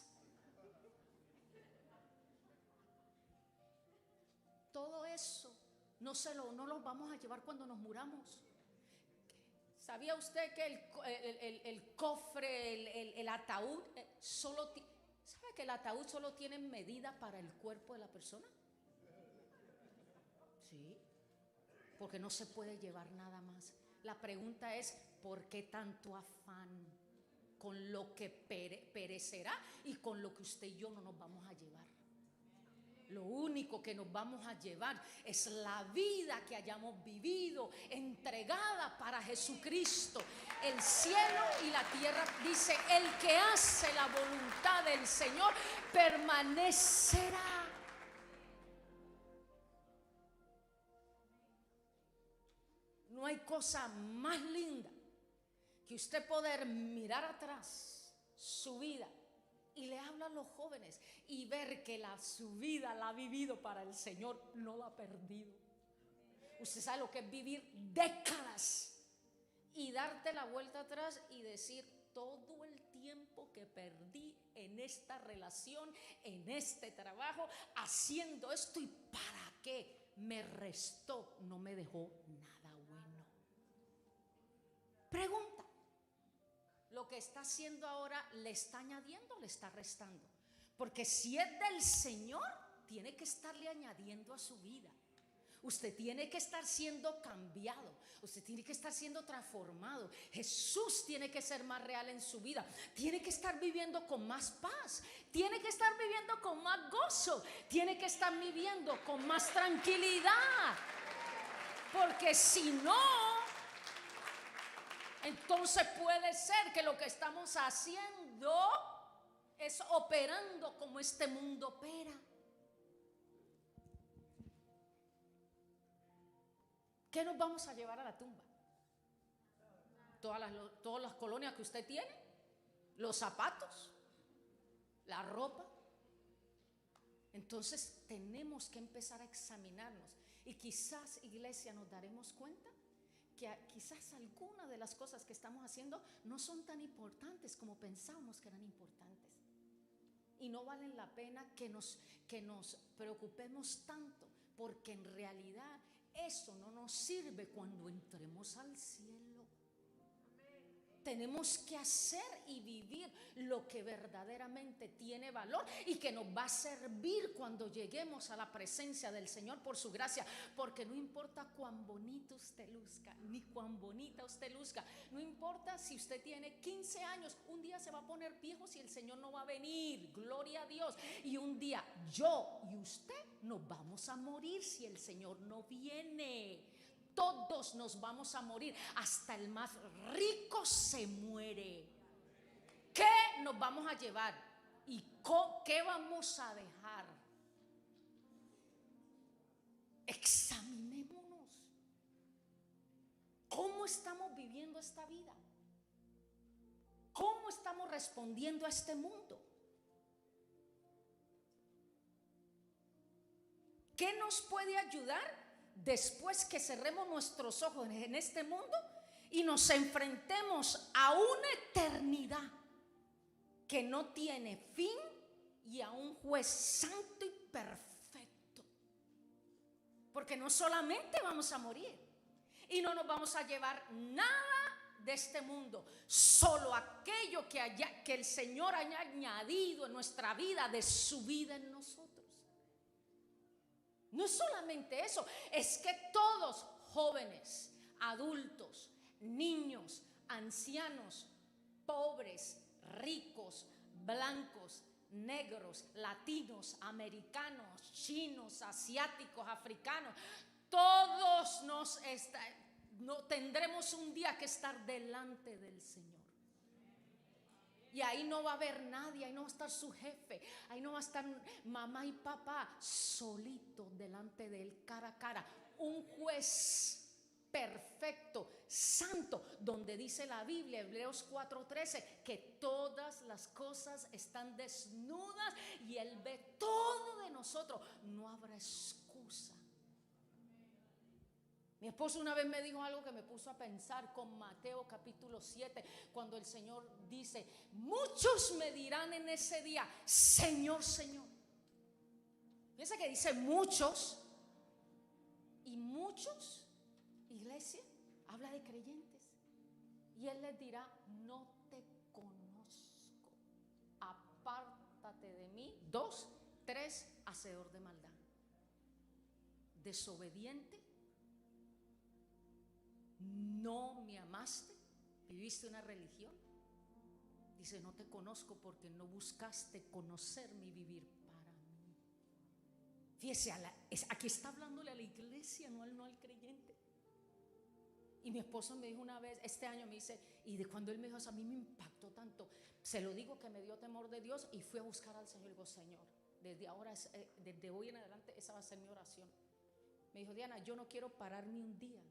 [SPEAKER 1] Todo eso no los vamos a llevar cuando nos muramos. ¿Sabía usted que el cofre, el ataúd, ¿sabe que el ataúd solo tiene medida para el cuerpo de la persona? Sí, porque no se puede llevar nada más. La pregunta es, ¿por qué tanto afán con lo que perecerá y con lo que usted y yo no nos vamos a llevar? Lo único que nos vamos a llevar es la vida que hayamos vivido, entregada para Jesucristo. El cielo y la tierra, dice, el que hace la voluntad del Señor permanecerá. No hay cosa más linda que usted poder mirar atrás su vida. Y le hablan los jóvenes y ver que su vida la ha vivido para el Señor, no la ha perdido. Usted sabe lo que es vivir décadas y darte la vuelta atrás y decir: todo el tiempo que perdí en esta relación, en este trabajo, haciendo esto, ¿y para qué? Me restó, no me dejó nada bueno. Pregunta: ¿lo que está haciendo ahora le está añadiendo o le está restando? Porque si es del Señor, tiene que estarle añadiendo a su vida. Usted tiene que estar siendo cambiado. Usted tiene que estar siendo transformado. Jesús tiene que ser más real en su vida. Tiene que estar viviendo con más paz. Tiene que estar viviendo con más gozo. Tiene que estar viviendo con más tranquilidad. Porque si no, entonces puede ser que lo que estamos haciendo es operando como este mundo opera. ¿Qué nos vamos a llevar a la tumba? Todas las colonias que usted tiene, los zapatos, la ropa. Entonces tenemos que empezar a examinarnos. Y quizás, iglesia, nos daremos cuenta que quizás algunas de las cosas que estamos haciendo no son tan importantes como pensábamos que eran importantes. Y no valen la pena que nos preocupemos tanto, porque en realidad eso no nos sirve cuando entremos al cielo. Tenemos que hacer y vivir lo que verdaderamente tiene valor y que nos va a servir cuando lleguemos a la presencia del Señor por su gracia. Porque no importa cuán bonito usted luzca, ni cuán bonita usted luzca. No importa si usted tiene 15 años, un día se va a poner viejo si el Señor no va a venir. Gloria a Dios. Y un día yo y usted nos vamos a morir si el Señor no viene. Todos nos vamos a morir, hasta el más rico se muere. ¿Qué nos vamos a llevar? ¿Y qué vamos a dejar? Examinémonos. ¿Cómo estamos viviendo esta vida? ¿Cómo estamos respondiendo a este mundo? ¿Qué nos puede ayudar? Después que cerremos nuestros ojos en este mundo y nos enfrentemos a una eternidad que no tiene fin y a un juez santo y perfecto. Porque no solamente vamos a morir y no nos vamos a llevar nada de este mundo, solo aquello que el Señor haya añadido en nuestra vida, de su vida en nosotros. No es solamente eso, es que todos, jóvenes, adultos, niños, ancianos, pobres, ricos, blancos, negros, latinos, americanos, chinos, asiáticos, africanos, todos tendremos un día que estar delante del Señor. Y ahí no va a haber nadie, ahí no va a estar su jefe, ahí no va a estar mamá y papá, solitos delante de él, cara a cara. Un juez perfecto, santo, donde dice la Biblia, Hebreos 4:13, que todas las cosas están desnudas y él ve todo de nosotros. No habrá excusa. Mi esposo una vez me dijo algo que me puso a pensar con Mateo capítulo 7, cuando el Señor dice: muchos me dirán en ese día, Señor, Señor. Piensa que dice muchos, y muchos, iglesia, habla de creyentes, y Él les dirá: no te conozco, apártate de mí. 2, 3, hacedor de maldad, desobediente. No me amaste, viviste una religión. Dice: no te conozco porque no buscaste conocerme y vivir para mí. Fíjese, aquí está hablándole a la iglesia, no al creyente. Y mi esposo me dijo una vez, este año me dice, y de cuando él me dijo eso, a mí me impactó tanto. Se lo digo que me dio temor de Dios y fui a buscar al Señor. Y digo: Señor, desde hoy en adelante esa va a ser mi oración. Me dijo: Diana, yo no quiero pararme un día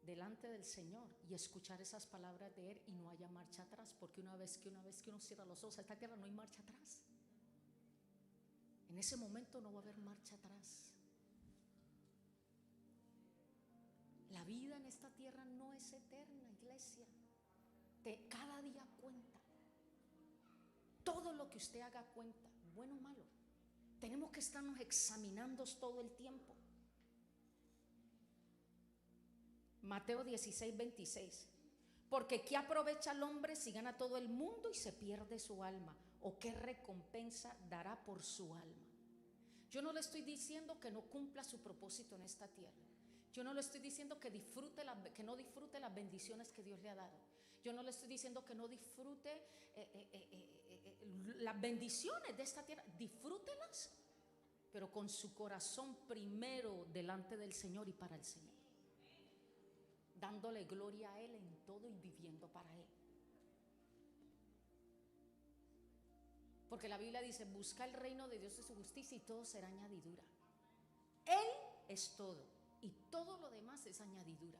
[SPEAKER 1] delante del Señor y escuchar esas palabras de Él y no haya marcha atrás, porque una vez que uno cierra los ojos a esta tierra, no hay marcha atrás. En ese momento no va a haber marcha atrás. La vida en esta tierra no es eterna, iglesia. Cada día cuenta. Todo lo que usted haga cuenta, bueno o malo. Tenemos que estarnos examinando todo el tiempo. Mateo 16:26. Porque ¿qué aprovecha el hombre si gana todo el mundo y se pierde su alma? ¿O qué recompensa dará por su alma? Yo no le estoy diciendo que no cumpla su propósito en esta tierra. Yo no le estoy diciendo que no disfrute las bendiciones que Dios le ha dado. Yo no le estoy diciendo que no disfrute las bendiciones de esta tierra. Disfrútelas, pero con su corazón primero delante del Señor y para el Señor, dándole gloria a Él en todo y viviendo para Él. Porque la Biblia dice: busca el reino de Dios y su justicia y todo será añadidura. Él es todo y todo lo demás es añadidura.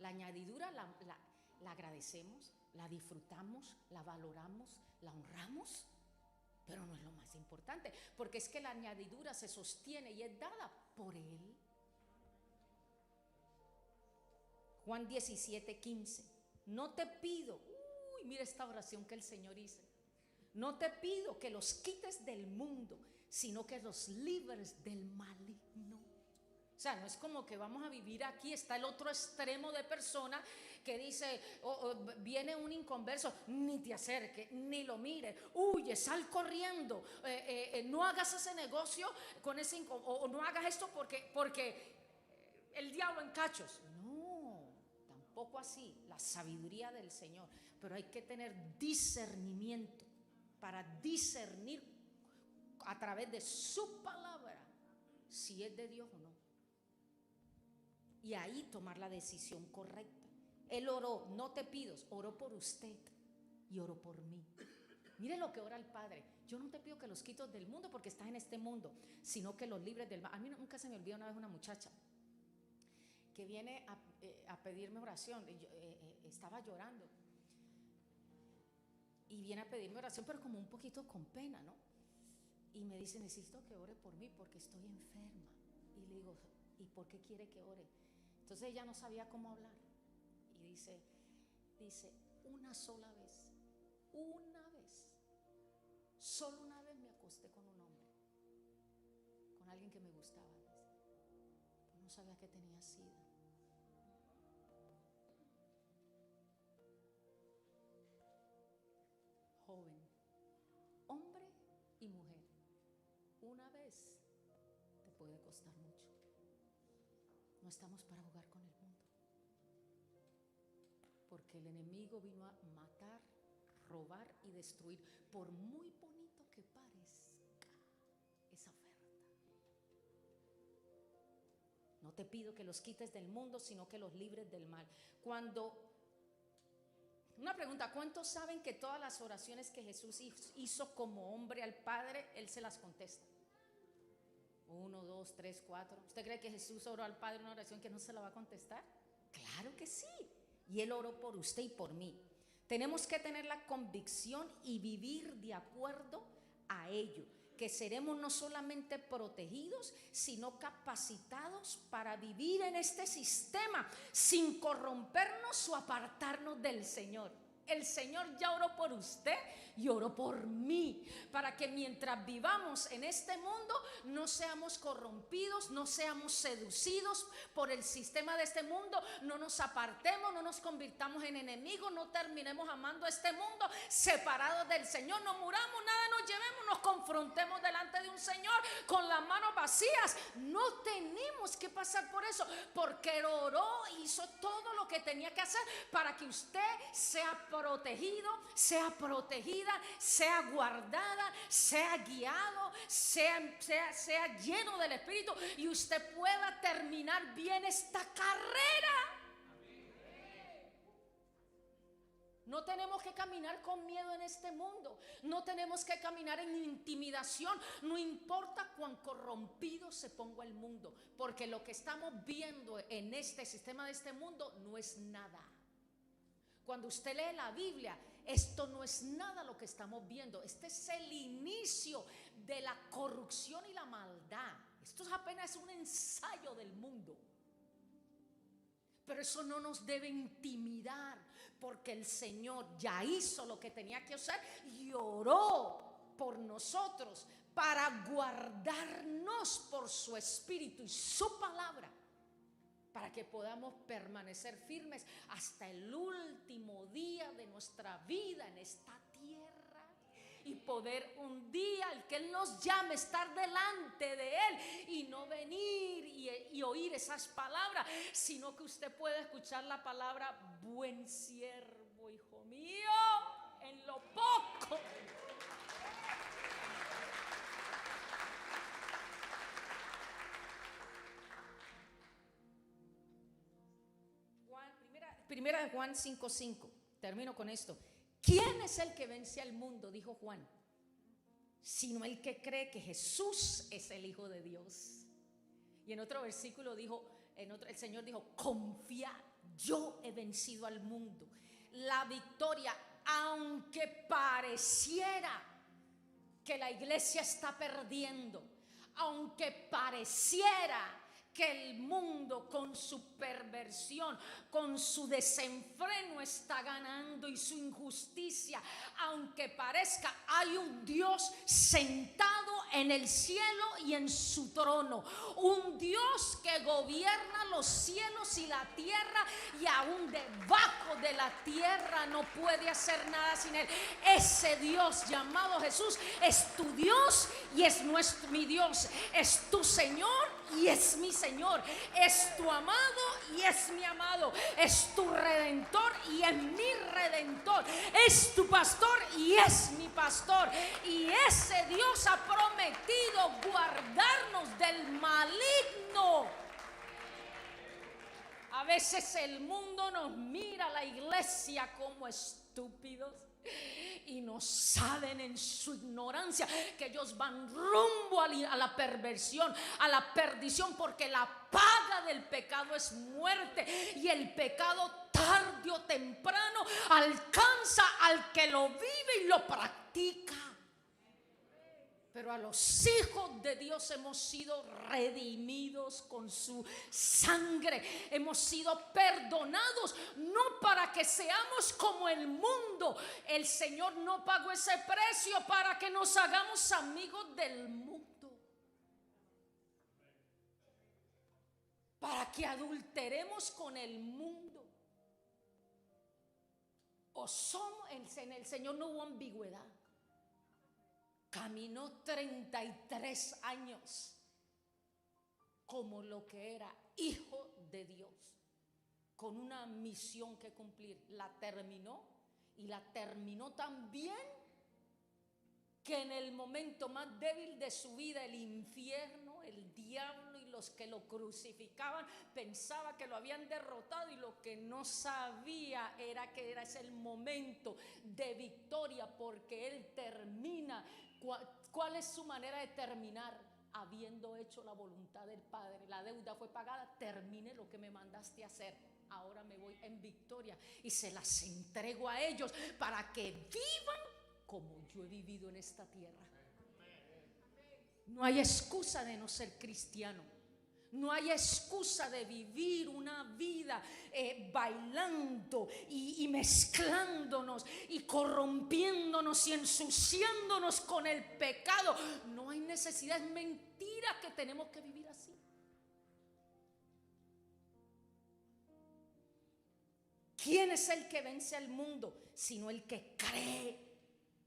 [SPEAKER 1] La añadidura la agradecemos, la disfrutamos, la valoramos, la honramos, pero no es lo más importante, porque es que la añadidura se sostiene y es dada por Él. Juan 17:15. No te pido, mira esta oración que el Señor hizo. No te pido que los quites del mundo, sino que los libres del maligno. O sea, no es como que vamos a vivir aquí. Está el otro extremo de persona que dice, viene un inconverso, ni te acerque, ni lo mire, huye, sal corriendo, no hagas ese negocio con ese o no hagas esto porque el diablo en cachos. No, tampoco así. La sabiduría del Señor, pero hay que tener discernimiento para discernir a través de su palabra si es de Dios o no, y ahí tomar la decisión correcta. Él oró, no te pido, oró por usted y oró por mí. Mire lo que ora el Padre: yo no te pido que los quites del mundo porque estás en este mundo, sino que los libres del mal. A mí nunca se me olvida una vez una muchacha que viene a pedirme oración. Yo, estaba llorando y viene a pedirme oración, pero como un poquito con pena, ¿no? Y me dice: necesito que ore por mí porque estoy enferma. Y le digo: ¿y por qué quiere que ore? Entonces ella no sabía cómo hablar y dice: una sola vez, solo una vez me acosté con un hombre, con alguien que me gustaba, pero no sabía que tenía SIDA. Joven, hombre y mujer, una vez te puede costar mucho. No estamos para jugar con el mundo, porque el enemigo vino a matar, robar y destruir, por muy bonito que parezca esa oferta. No te pido que los quites del mundo, sino que los libres del mal. Una pregunta: ¿cuántos saben que todas las oraciones que Jesús hizo como hombre al Padre, Él se las contesta? 1, 2, 3, 4. ¿Usted cree que Jesús oró al Padre una oración que no se la va a contestar? Claro que sí. Y Él oró por usted y por mí. Tenemos que tener la convicción y vivir de acuerdo a ello, que seremos no solamente protegidos, sino capacitados para vivir en este sistema sin corrompernos o apartarnos del Señor. El Señor ya oró por usted y oró por mí, para que mientras vivamos en este mundo no seamos corrompidos, no seamos seducidos por el sistema de este mundo, no nos apartemos, no nos convirtamos en enemigos, no terminemos amando este mundo separados del Señor, no muramos, nada nos llevemos, nos confrontemos delante de un Señor con las manos vacías. No tenemos que pasar por eso, porque Él oró, hizo todo lo que tenía que hacer para que usted sea protegido, sea protegida, sea guardada, sea guiado, sea lleno del Espíritu y usted pueda terminar bien esta carrera. No tenemos que caminar con miedo en este mundo, no tenemos que caminar en intimidación, no importa cuán corrompido se ponga el mundo, porque lo que estamos viendo en este sistema de este mundo no es nada. Cuando usted lee la Biblia, esto no es nada lo que estamos viendo. Este es el inicio de la corrupción y la maldad. Esto es apenas un ensayo del mundo. Pero eso no nos debe intimidar, porque el Señor ya hizo lo que tenía que hacer y oró por nosotros para guardarnos por su Espíritu y su palabra, para que podamos permanecer firmes hasta el último día de nuestra vida en esta tierra. y poder un día, el que Él nos llame, estar delante de Él y no venir y oír esas palabras, sino que usted pueda escuchar la palabra: buen siervo, hijo mío, en lo poco. Primera de Juan 5:5. Termino con esto. ¿Quién es el que vence al mundo? Dijo Juan. Sino el que cree que Jesús es el Hijo de Dios. Y en otro versículo dijo, el Señor dijo: confiad, yo he vencido al mundo. La victoria, aunque pareciera que la iglesia está perdiendo, aunque pareciera que el mundo con su perversión, con su desenfreno está ganando y su injusticia, aunque parezca, hay un Dios sentado en el cielo y en su trono, un Dios que gobierna los cielos y la tierra, y aún debajo de la tierra no puede hacer nada sin Él. Ese Dios llamado Jesús es tu Dios y es mi Dios, es tu Señor y es mi Señor, es tu amado y es mi amado, es tu redentor y es mi redentor, es tu pastor y es mi pastor. Y ese Dios ha prometido guardarnos del maligno. A veces el mundo nos mira a la iglesia como estúpidos y no saben en su ignorancia que ellos van rumbo a la perversión, a la perdición, porque la paga del pecado es muerte, y el pecado tarde o temprano alcanza al que lo vive y lo practica. Pero a los hijos de Dios hemos sido redimidos con su sangre, hemos sido perdonados, no para que seamos como el mundo. El Señor no pagó ese precio para que nos hagamos amigos del mundo, para que adulteremos con el mundo. O somos, en el Señor no hubo ambigüedad. Caminó 33 años como lo que era hijo de Dios, con una misión que cumplir. La terminó, y la terminó tan bien que en el momento más débil de su vida, el infierno, el diablo y los que lo crucificaban pensaba que lo habían derrotado, y lo que no sabía era que era ese el momento de victoria, porque Él termina. ¿Cuál es su manera de terminar? Habiendo hecho la voluntad del Padre. La deuda fue pagada, termine lo que me mandaste a hacer. Ahora me voy en victoria y se las entrego a ellos para que vivan como yo he vivido en esta tierra. No hay excusa de no ser cristiano. No hay excusa de vivir una vida bailando y mezclándonos y corrompiéndonos y ensuciándonos con el pecado. No hay necesidad, es mentira que tenemos que vivir así. ¿Quién es el que vence al mundo? Sino el que cree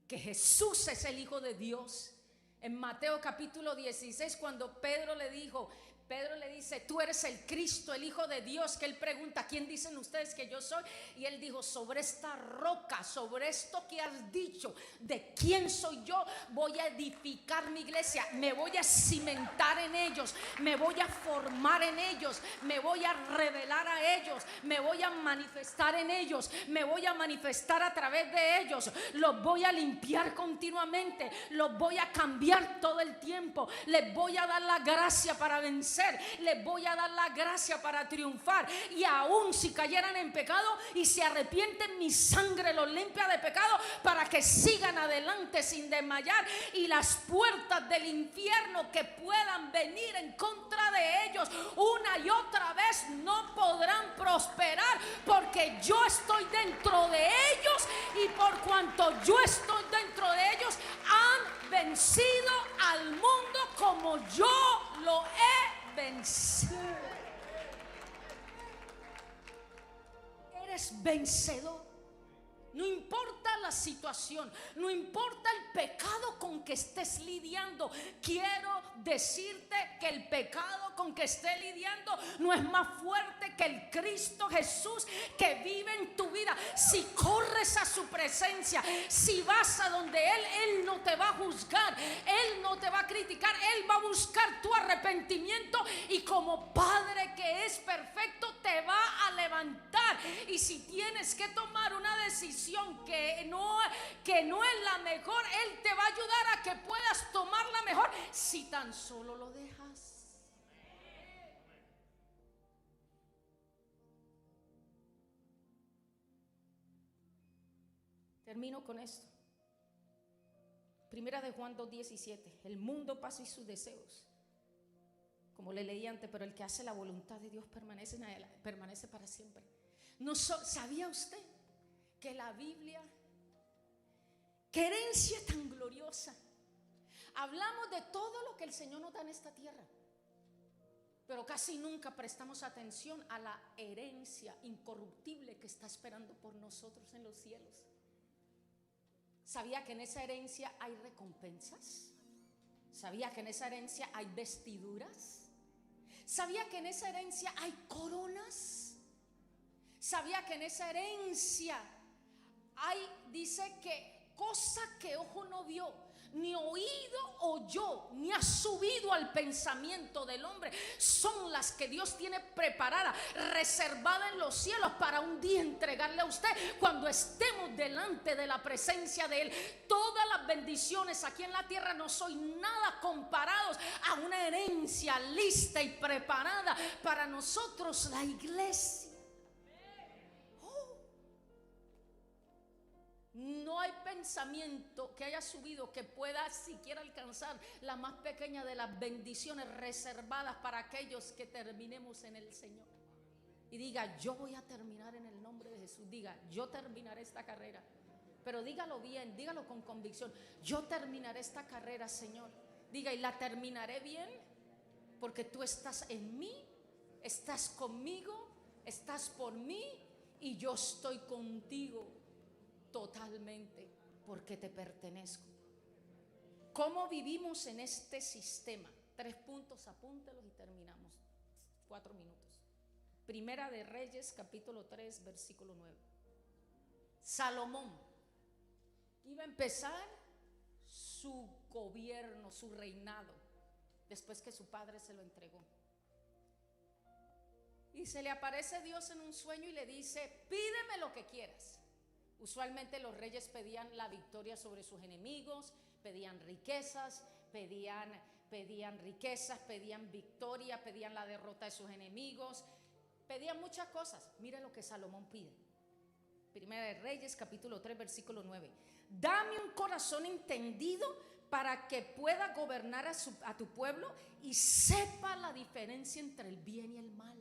[SPEAKER 1] que Jesús es el Hijo de Dios. En Mateo capítulo 16, cuando Pedro le dice: tú eres el Cristo, el Hijo de Dios, que él pregunta: ¿quién dicen ustedes que yo soy? Y él dijo: sobre esta roca, sobre esto que has dicho, de quién soy yo, voy a edificar mi iglesia, me voy a cimentar en ellos, me voy a formar en ellos, me voy a revelar a ellos, me voy a manifestar en ellos, me voy a manifestar a través de ellos, los voy a limpiar continuamente, los voy a cambiar todo el tiempo, les voy a dar la gracia para vencer, les voy a dar la gracia para triunfar. Y aún si cayeran en pecado y se arrepienten, mi sangre los limpia de pecado para que sigan adelante sin desmayar, y las puertas del infierno que puedan venir en contra de ellos una y otra vez no podrán prosperar, porque yo estoy dentro de ellos, y por cuanto yo estoy dentro de ellos, han vencido al mundo como yo lo he vencido. Eres vencedor. No importa la situación, no importa el pecado con que estés lidiando. Quiero decirte que el pecado con que estés lidiando no es más fuerte que el Cristo Jesús que vive en tu vida. Si corres a su presencia, si vas a donde Él no te va a juzgar, Él no te va a criticar, Él va a buscar tu arrepentimiento y como Padre que es perfecto te va a levantar. Y si tienes que tomar una decisión que no es la mejor, Él te va a ayudar a que puedas tomar la mejor si tan solo lo dejas. Termino con esto. Primera de Juan 2:17. El mundo pasa y sus deseos, como le leí antes, pero el que hace la voluntad de Dios permanece para siempre. ¿Sabía usted que la Biblia, qué herencia tan gloriosa? Hablamos de todo lo que el Señor nos da en esta tierra, pero casi nunca prestamos atención a la herencia incorruptible que está esperando por nosotros en los cielos. ¿Sabía que en esa herencia hay recompensas? ¿Sabía que en esa herencia hay vestiduras? ¿Sabía que en esa herencia hay coronas? ¿Sabía que en esa herencia dice que cosa que ojo no vio, ni oído oyó, ni ha subido al pensamiento del hombre, son las que Dios tiene preparadas, reservadas en los cielos para un día entregarle a usted cuando estemos delante de la presencia de Él? Todas las bendiciones aquí en la tierra no son nada comparados a una herencia lista y preparada para nosotros, la iglesia. No hay pensamiento que haya subido que pueda siquiera alcanzar la más pequeña de las bendiciones reservadas para aquellos que terminemos en el Señor. Y diga, yo voy a terminar en el nombre de Jesús. Diga, yo terminaré esta carrera. Pero dígalo bien, dígalo con convicción. Yo terminaré esta carrera, Señor. Diga, y la terminaré bien porque tú estás en mí, estás conmigo, estás por mí y yo estoy contigo. Totalmente, porque te pertenezco. ¿Cómo vivimos en este sistema? 3 puntos, apúntelos y terminamos. 4 minutos. Primera de Reyes, capítulo 3, versículo 9. Salomón iba a empezar su gobierno, su reinado, después que su padre se lo entregó. Y se le aparece Dios en un sueño y le dice, pídeme lo que quieras. Usualmente los reyes pedían la victoria sobre sus enemigos, pedían riquezas, pedían victoria, pedían la derrota de sus enemigos, pedían muchas cosas. Mira lo que Salomón pide. Primera de Reyes, capítulo 3, versículo 9. Dame un corazón entendido para que pueda gobernar a tu pueblo y sepa la diferencia entre el bien y el mal.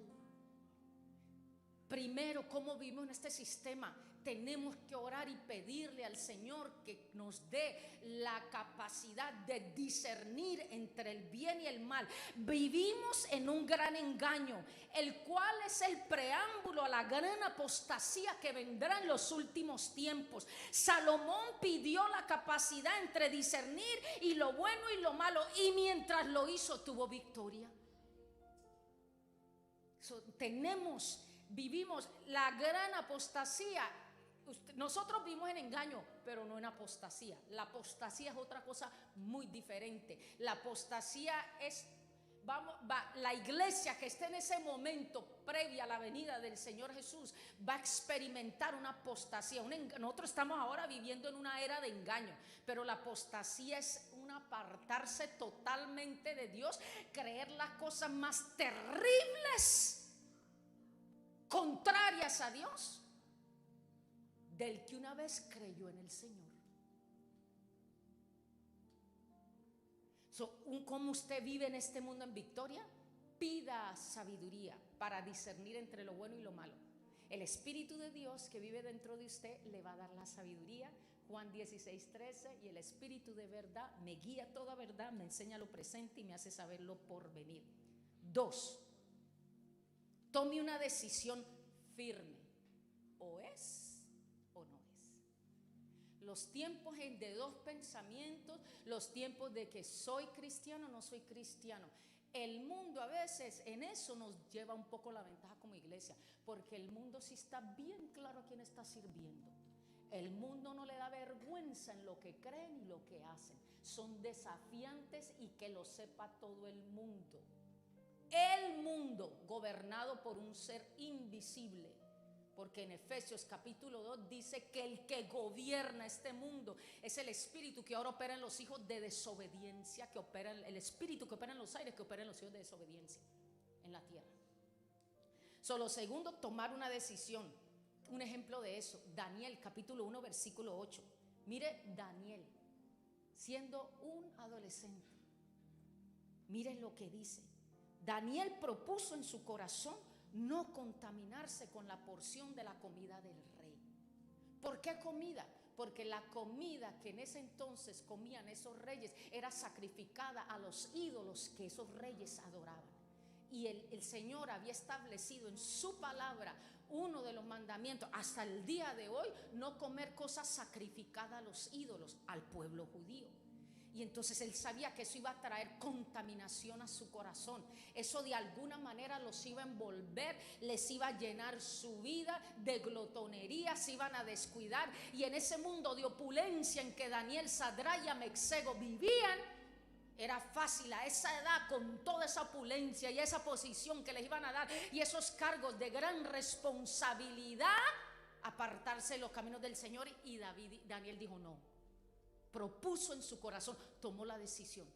[SPEAKER 1] Primero, ¿cómo vivimos en este sistema? Tenemos que orar y pedirle al Señor que nos dé la capacidad de discernir entre el bien y el mal. Vivimos en un gran engaño, el cual es el preámbulo a la gran apostasía que vendrá en los últimos tiempos. Salomón pidió la capacidad entre discernir y lo bueno y lo malo, y mientras lo hizo tuvo victoria. Vivimos la gran apostasía. Nosotros vivimos en engaño, pero no en apostasía. La apostasía es otra cosa muy diferente. La apostasía es, la iglesia que esté en ese momento previa a la venida del Señor Jesús va a experimentar una apostasía. Nosotros estamos ahora viviendo en una era de engaño, pero la apostasía es un apartarse totalmente de Dios, creer las cosas más terribles, contrarias a Dios, del que una vez creyó en el Señor. ¿Cómo usted vive en este mundo en victoria? Pida sabiduría para discernir entre lo bueno y lo malo. El Espíritu de Dios que vive dentro de usted le va a dar la sabiduría. Juan 16:13, y el Espíritu de verdad me guía a toda verdad, me enseña lo presente y me hace saber lo por venir. 2, tome una decisión firme. O es o no es. Los tiempos de dos pensamientos, los tiempos de que soy cristiano o no soy cristiano. El mundo a veces en eso nos lleva un poco la ventaja como iglesia, porque el mundo sí está bien claro a quién está sirviendo. El mundo no le da vergüenza en lo que creen y lo que hacen. Son desafiantes y que lo sepa todo el mundo. El mundo gobernado por un ser invisible. Porque en Efesios capítulo 2 dice que el que gobierna este mundo es el espíritu que ahora opera en los hijos de desobediencia, que opera el espíritu que opera en los aires, que opera en los hijos de desobediencia en la tierra. Solo segundo, tomar una decisión. Un ejemplo de eso, Daniel capítulo 1 versículo 8. Mire Daniel, siendo un adolescente, mire lo que dice. Daniel propuso en su corazón no contaminarse con la porción de la comida del rey. ¿Por qué comida? Porque la comida que en ese entonces comían esos reyes era sacrificada a los ídolos que esos reyes adoraban. Y el Señor había establecido en su palabra uno de los mandamientos hasta el día de hoy: no comer cosas sacrificadas a los ídolos, al pueblo judío. Y entonces él sabía que eso iba a traer contaminación a su corazón. Eso de alguna manera los iba a envolver, les iba a llenar su vida de glotonería, se iban a descuidar. Y en ese mundo de opulencia en que Daniel, Sadrach y Amexego vivían, era fácil a esa edad, con toda esa opulencia y esa posición que les iban a dar y esos cargos de gran responsabilidad, apartarse de los caminos del Señor. Y Daniel dijo no. Propuso en su corazón, tomó la decisión.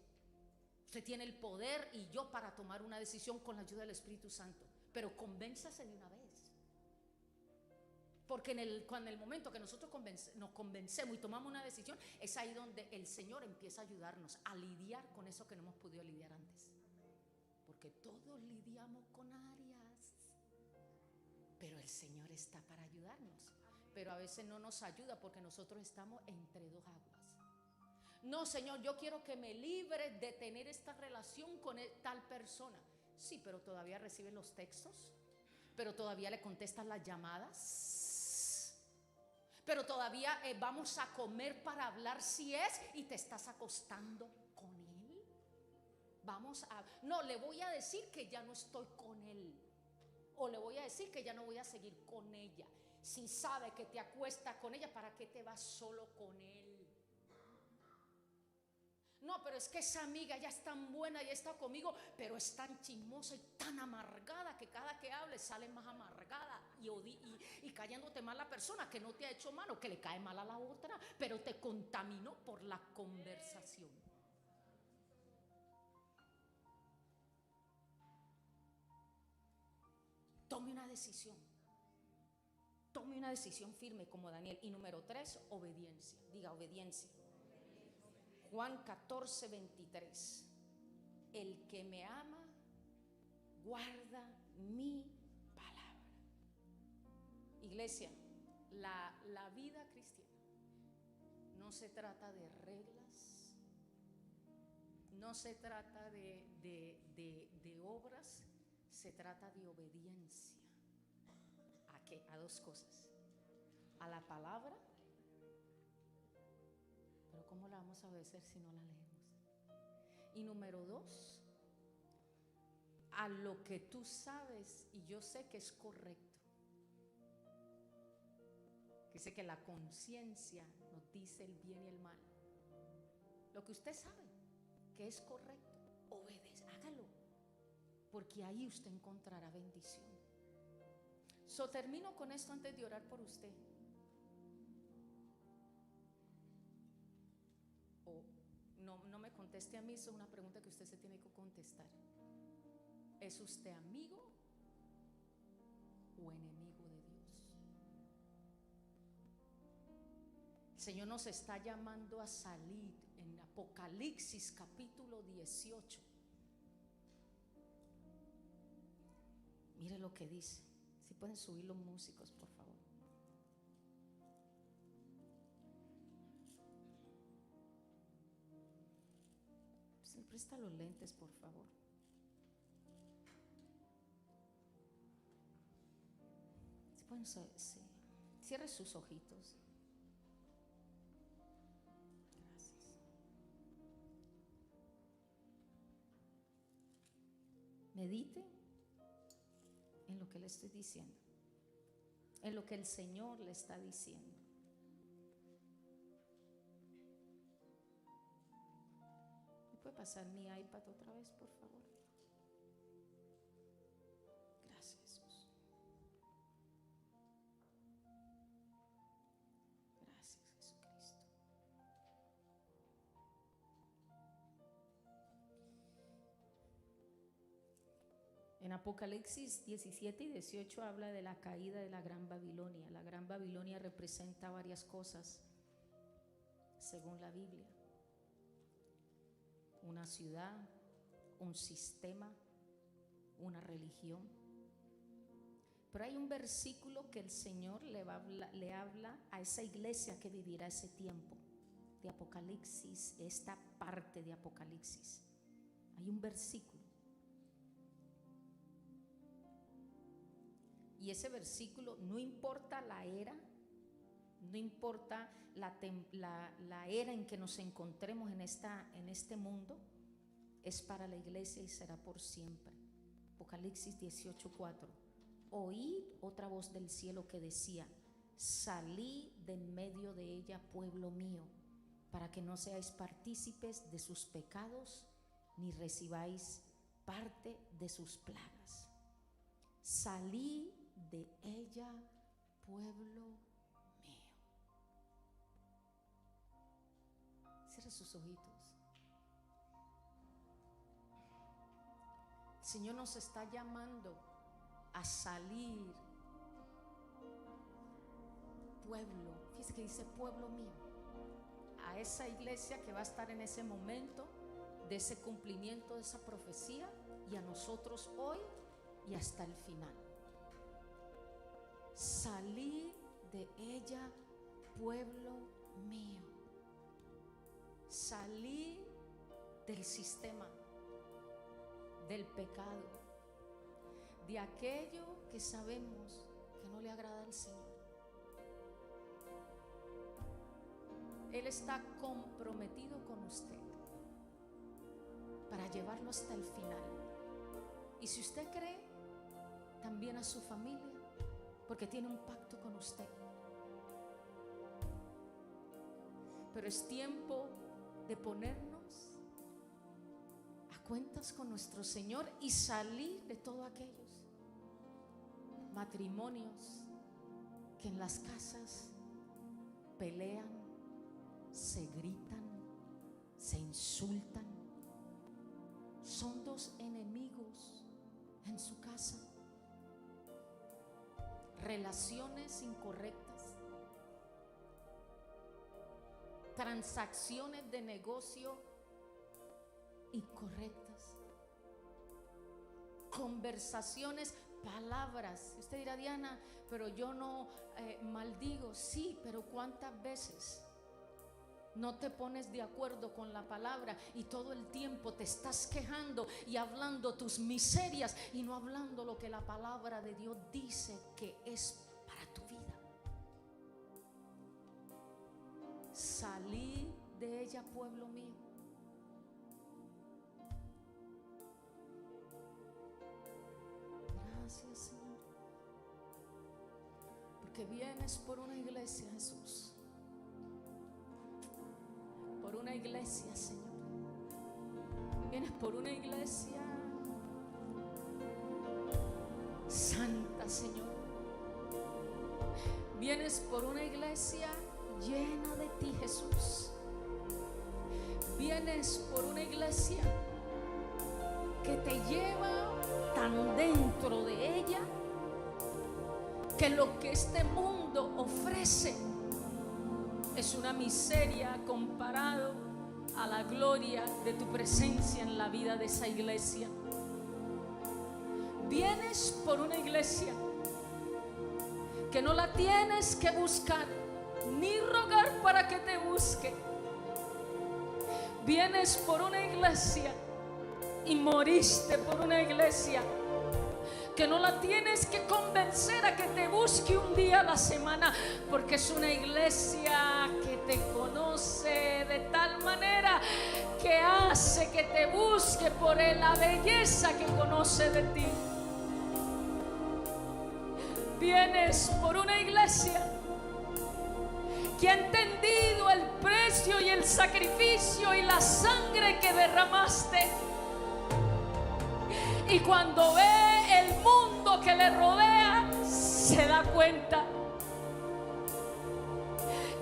[SPEAKER 1] Usted tiene el poder y yo para tomar una decisión con la ayuda del Espíritu Santo, pero convénzase de una vez. Porque cuando el momento que nosotros nos convencemos y tomamos una decisión, es ahí donde el Señor empieza a ayudarnos a lidiar con eso que no hemos podido lidiar antes. Porque todos lidiamos con áreas, pero el Señor está para ayudarnos. Pero a veces no nos ayuda porque nosotros estamos entre dos aguas. No, Señor, yo quiero que me libre de tener esta relación con tal persona. Sí, pero todavía reciben los textos, pero todavía le contestan las llamadas, pero todavía vamos a comer para hablar si es, y te estás acostando con él. No, le voy a decir que ya no estoy con él, o le voy a decir que ya no voy a seguir con ella. Si sabe que te acuestas con ella, ¿para qué te vas solo con él? No, pero es que esa amiga ya es tan buena y está conmigo, pero es tan chismosa y tan amargada que cada que hable sale más amargada y cayéndote mal la persona que no te ha hecho mal o que le cae mal a la otra, pero te contaminó por la conversación. Tome una decisión. Tome una decisión firme como Daniel. Y número 3, obediencia. Diga obediencia. Juan 14, 23. El que me ama, guarda mi palabra. Iglesia, la vida cristiana no se trata de reglas, no se trata de obras, se trata de obediencia. ¿A qué? A dos cosas: a la palabra. Pero ¿cómo la vamos a obedecer si no la leemos? Y número 2, a lo que tú sabes y yo sé que es correcto. Dice que la conciencia nos dice el bien y el mal. Lo que usted sabe que es correcto, obedece, hágalo, porque ahí usted encontrará bendición. Termino con esto antes de orar por usted. No me conteste a mí, es una pregunta que usted se tiene que contestar. ¿Es usted amigo o enemigo de Dios? El Señor nos está llamando a salir en Apocalipsis capítulo 18. Mire lo que dice. Si pueden subir los músicos, por favor. Se presta los lentes, por favor. Si pueden, sí. Cierre sus ojitos. medite en lo que le estoy diciendo, en lo que el Señor le está diciendo. ¿Me puede pasar mi iPad otra vez, por favor? Gracias, Jesús. Gracias, Jesucristo. En Apocalipsis 17 y 18 habla de la caída de la Gran Babilonia. La Gran Babilonia representa varias cosas, según la Biblia. Una ciudad, un sistema, una religión. Pero hay un versículo que el Señor le habla a esa iglesia que vivirá ese tiempo de Apocalipsis, esta parte de Apocalipsis. Hay un versículo. Y ese versículo, no importa la era, no importa la era en que nos encontremos en este mundo, es para la iglesia y será por siempre. Apocalipsis 18:4. Oí otra voz del cielo que decía: salí de en medio de ella, pueblo mío, para que no seáis partícipes de sus pecados, ni recibáis parte de sus plagas. Salí de ella, pueblo mío. Cierre sus ojitos. El Señor nos está llamando a salir. Pueblo, fíjese que dice pueblo mío, a esa iglesia que va a estar en ese momento de ese cumplimiento de esa profecía, y a nosotros hoy y hasta el final. Salí de ella, pueblo mío. Salí del sistema, del pecado, de aquello que sabemos que no le agrada al Señor. Él está comprometido con usted para llevarlo hasta el final. Y si usted cree, también a su familia, porque tiene un pacto con usted. Pero es tiempo de ponernos a cuentas con nuestro Señor y salir de todos aquellos matrimonios que en las casas pelean, se gritan, se insultan. Son dos enemigos en su casa. Relaciones incorrectas, transacciones de negocio incorrectas, conversaciones, palabras. Usted dirá: Diana, pero yo no maldigo. Sí, pero ¿cuántas veces no te pones de acuerdo con la palabra y todo el tiempo te estás quejando y hablando tus miserias y no hablando lo que la palabra de Dios dice que es para tu vida? Salí de ella, pueblo mío. Gracias, Señor, porque vienes por una iglesia, Jesús. Por una iglesia, Señor. Vienes por una iglesia santa, Señor. Vienes por una iglesia llena de ti, Jesús. Vienes por una iglesia que te lleva tan dentro de ella que lo que este mundo ofrece es una miseria comparado a la gloria de tu presencia en la vida de esa iglesia. Vienes por una iglesia que no la tienes que buscar ni rogar para que te busque. Vienes por una iglesia y moriste por una iglesia que no la tienes que convencer a que te busque un día a la semana, porque es una iglesia que te conoce de tal manera que hace que te busque por la belleza que conoce de ti. Vienes por una iglesia que ha entendido el precio y el sacrificio y la sangre que derramaste. Y cuando ve el mundo que le rodea, se da cuenta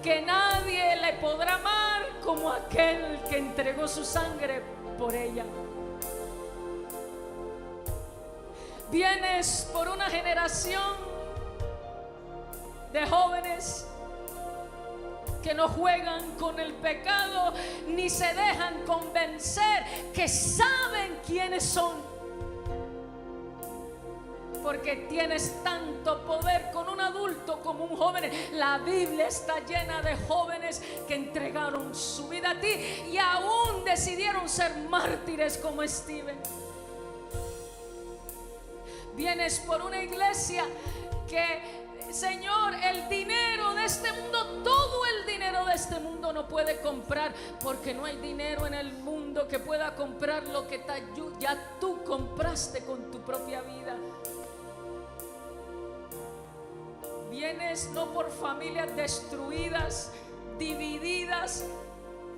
[SPEAKER 1] que nadie le podrá amar como aquel que entregó su sangre por ella. Vienes por una generación de jóvenes que no juegan con el pecado ni se dejan convencer, que saben quiénes son. Porque tienes tanto poder con un adulto como un joven. La Biblia está llena de jóvenes que entregaron su vida a ti y aún decidieron ser mártires como Stephen. Vienes por una iglesia que, Señor, el dinero de este mundo, todo el dinero de este mundo no puede comprar, porque no hay dinero en el mundo que pueda comprar lo que ya tú compraste con tu propia vida. Vienes no por familias destruidas, divididas,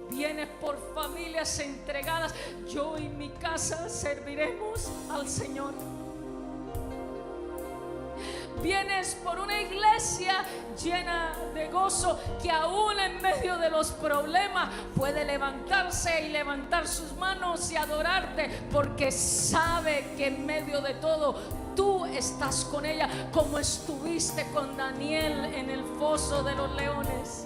[SPEAKER 1] vienes por familias entregadas. Yo y mi casa serviremos al Señor. Vienes por una iglesia llena de gozo, que aún en medio de los problemas puede levantarse y levantar sus manos y adorarte, porque sabe que en medio de todo tú estás con ella, como estuviste con Daniel en el foso de los leones.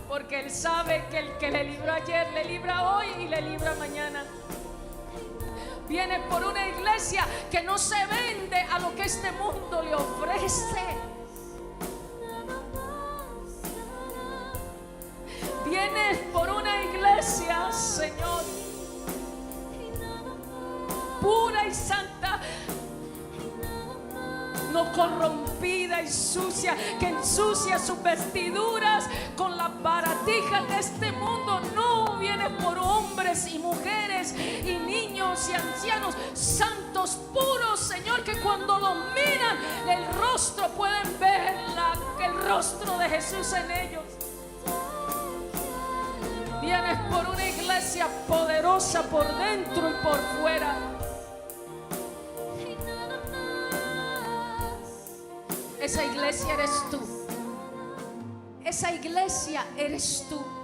[SPEAKER 1] Porque él sabe que el que le libró ayer le libra hoy y le libra mañana. Viene por una iglesia que no se vende a lo que este mundo le ofrece. Vienes por una iglesia, Señor, pura y santa, no corrompida y sucia, que ensucia sus vestiduras con las baratijas de este mundo. No, viene por hombres y mujeres y niños y ancianos, santos, puros, Señor, que cuando los miran el rostro pueden ver el rostro de Jesús en ellos. Vienes por una iglesia poderosa por dentro y por fuera. Esa iglesia eres tú. Esa iglesia eres tú.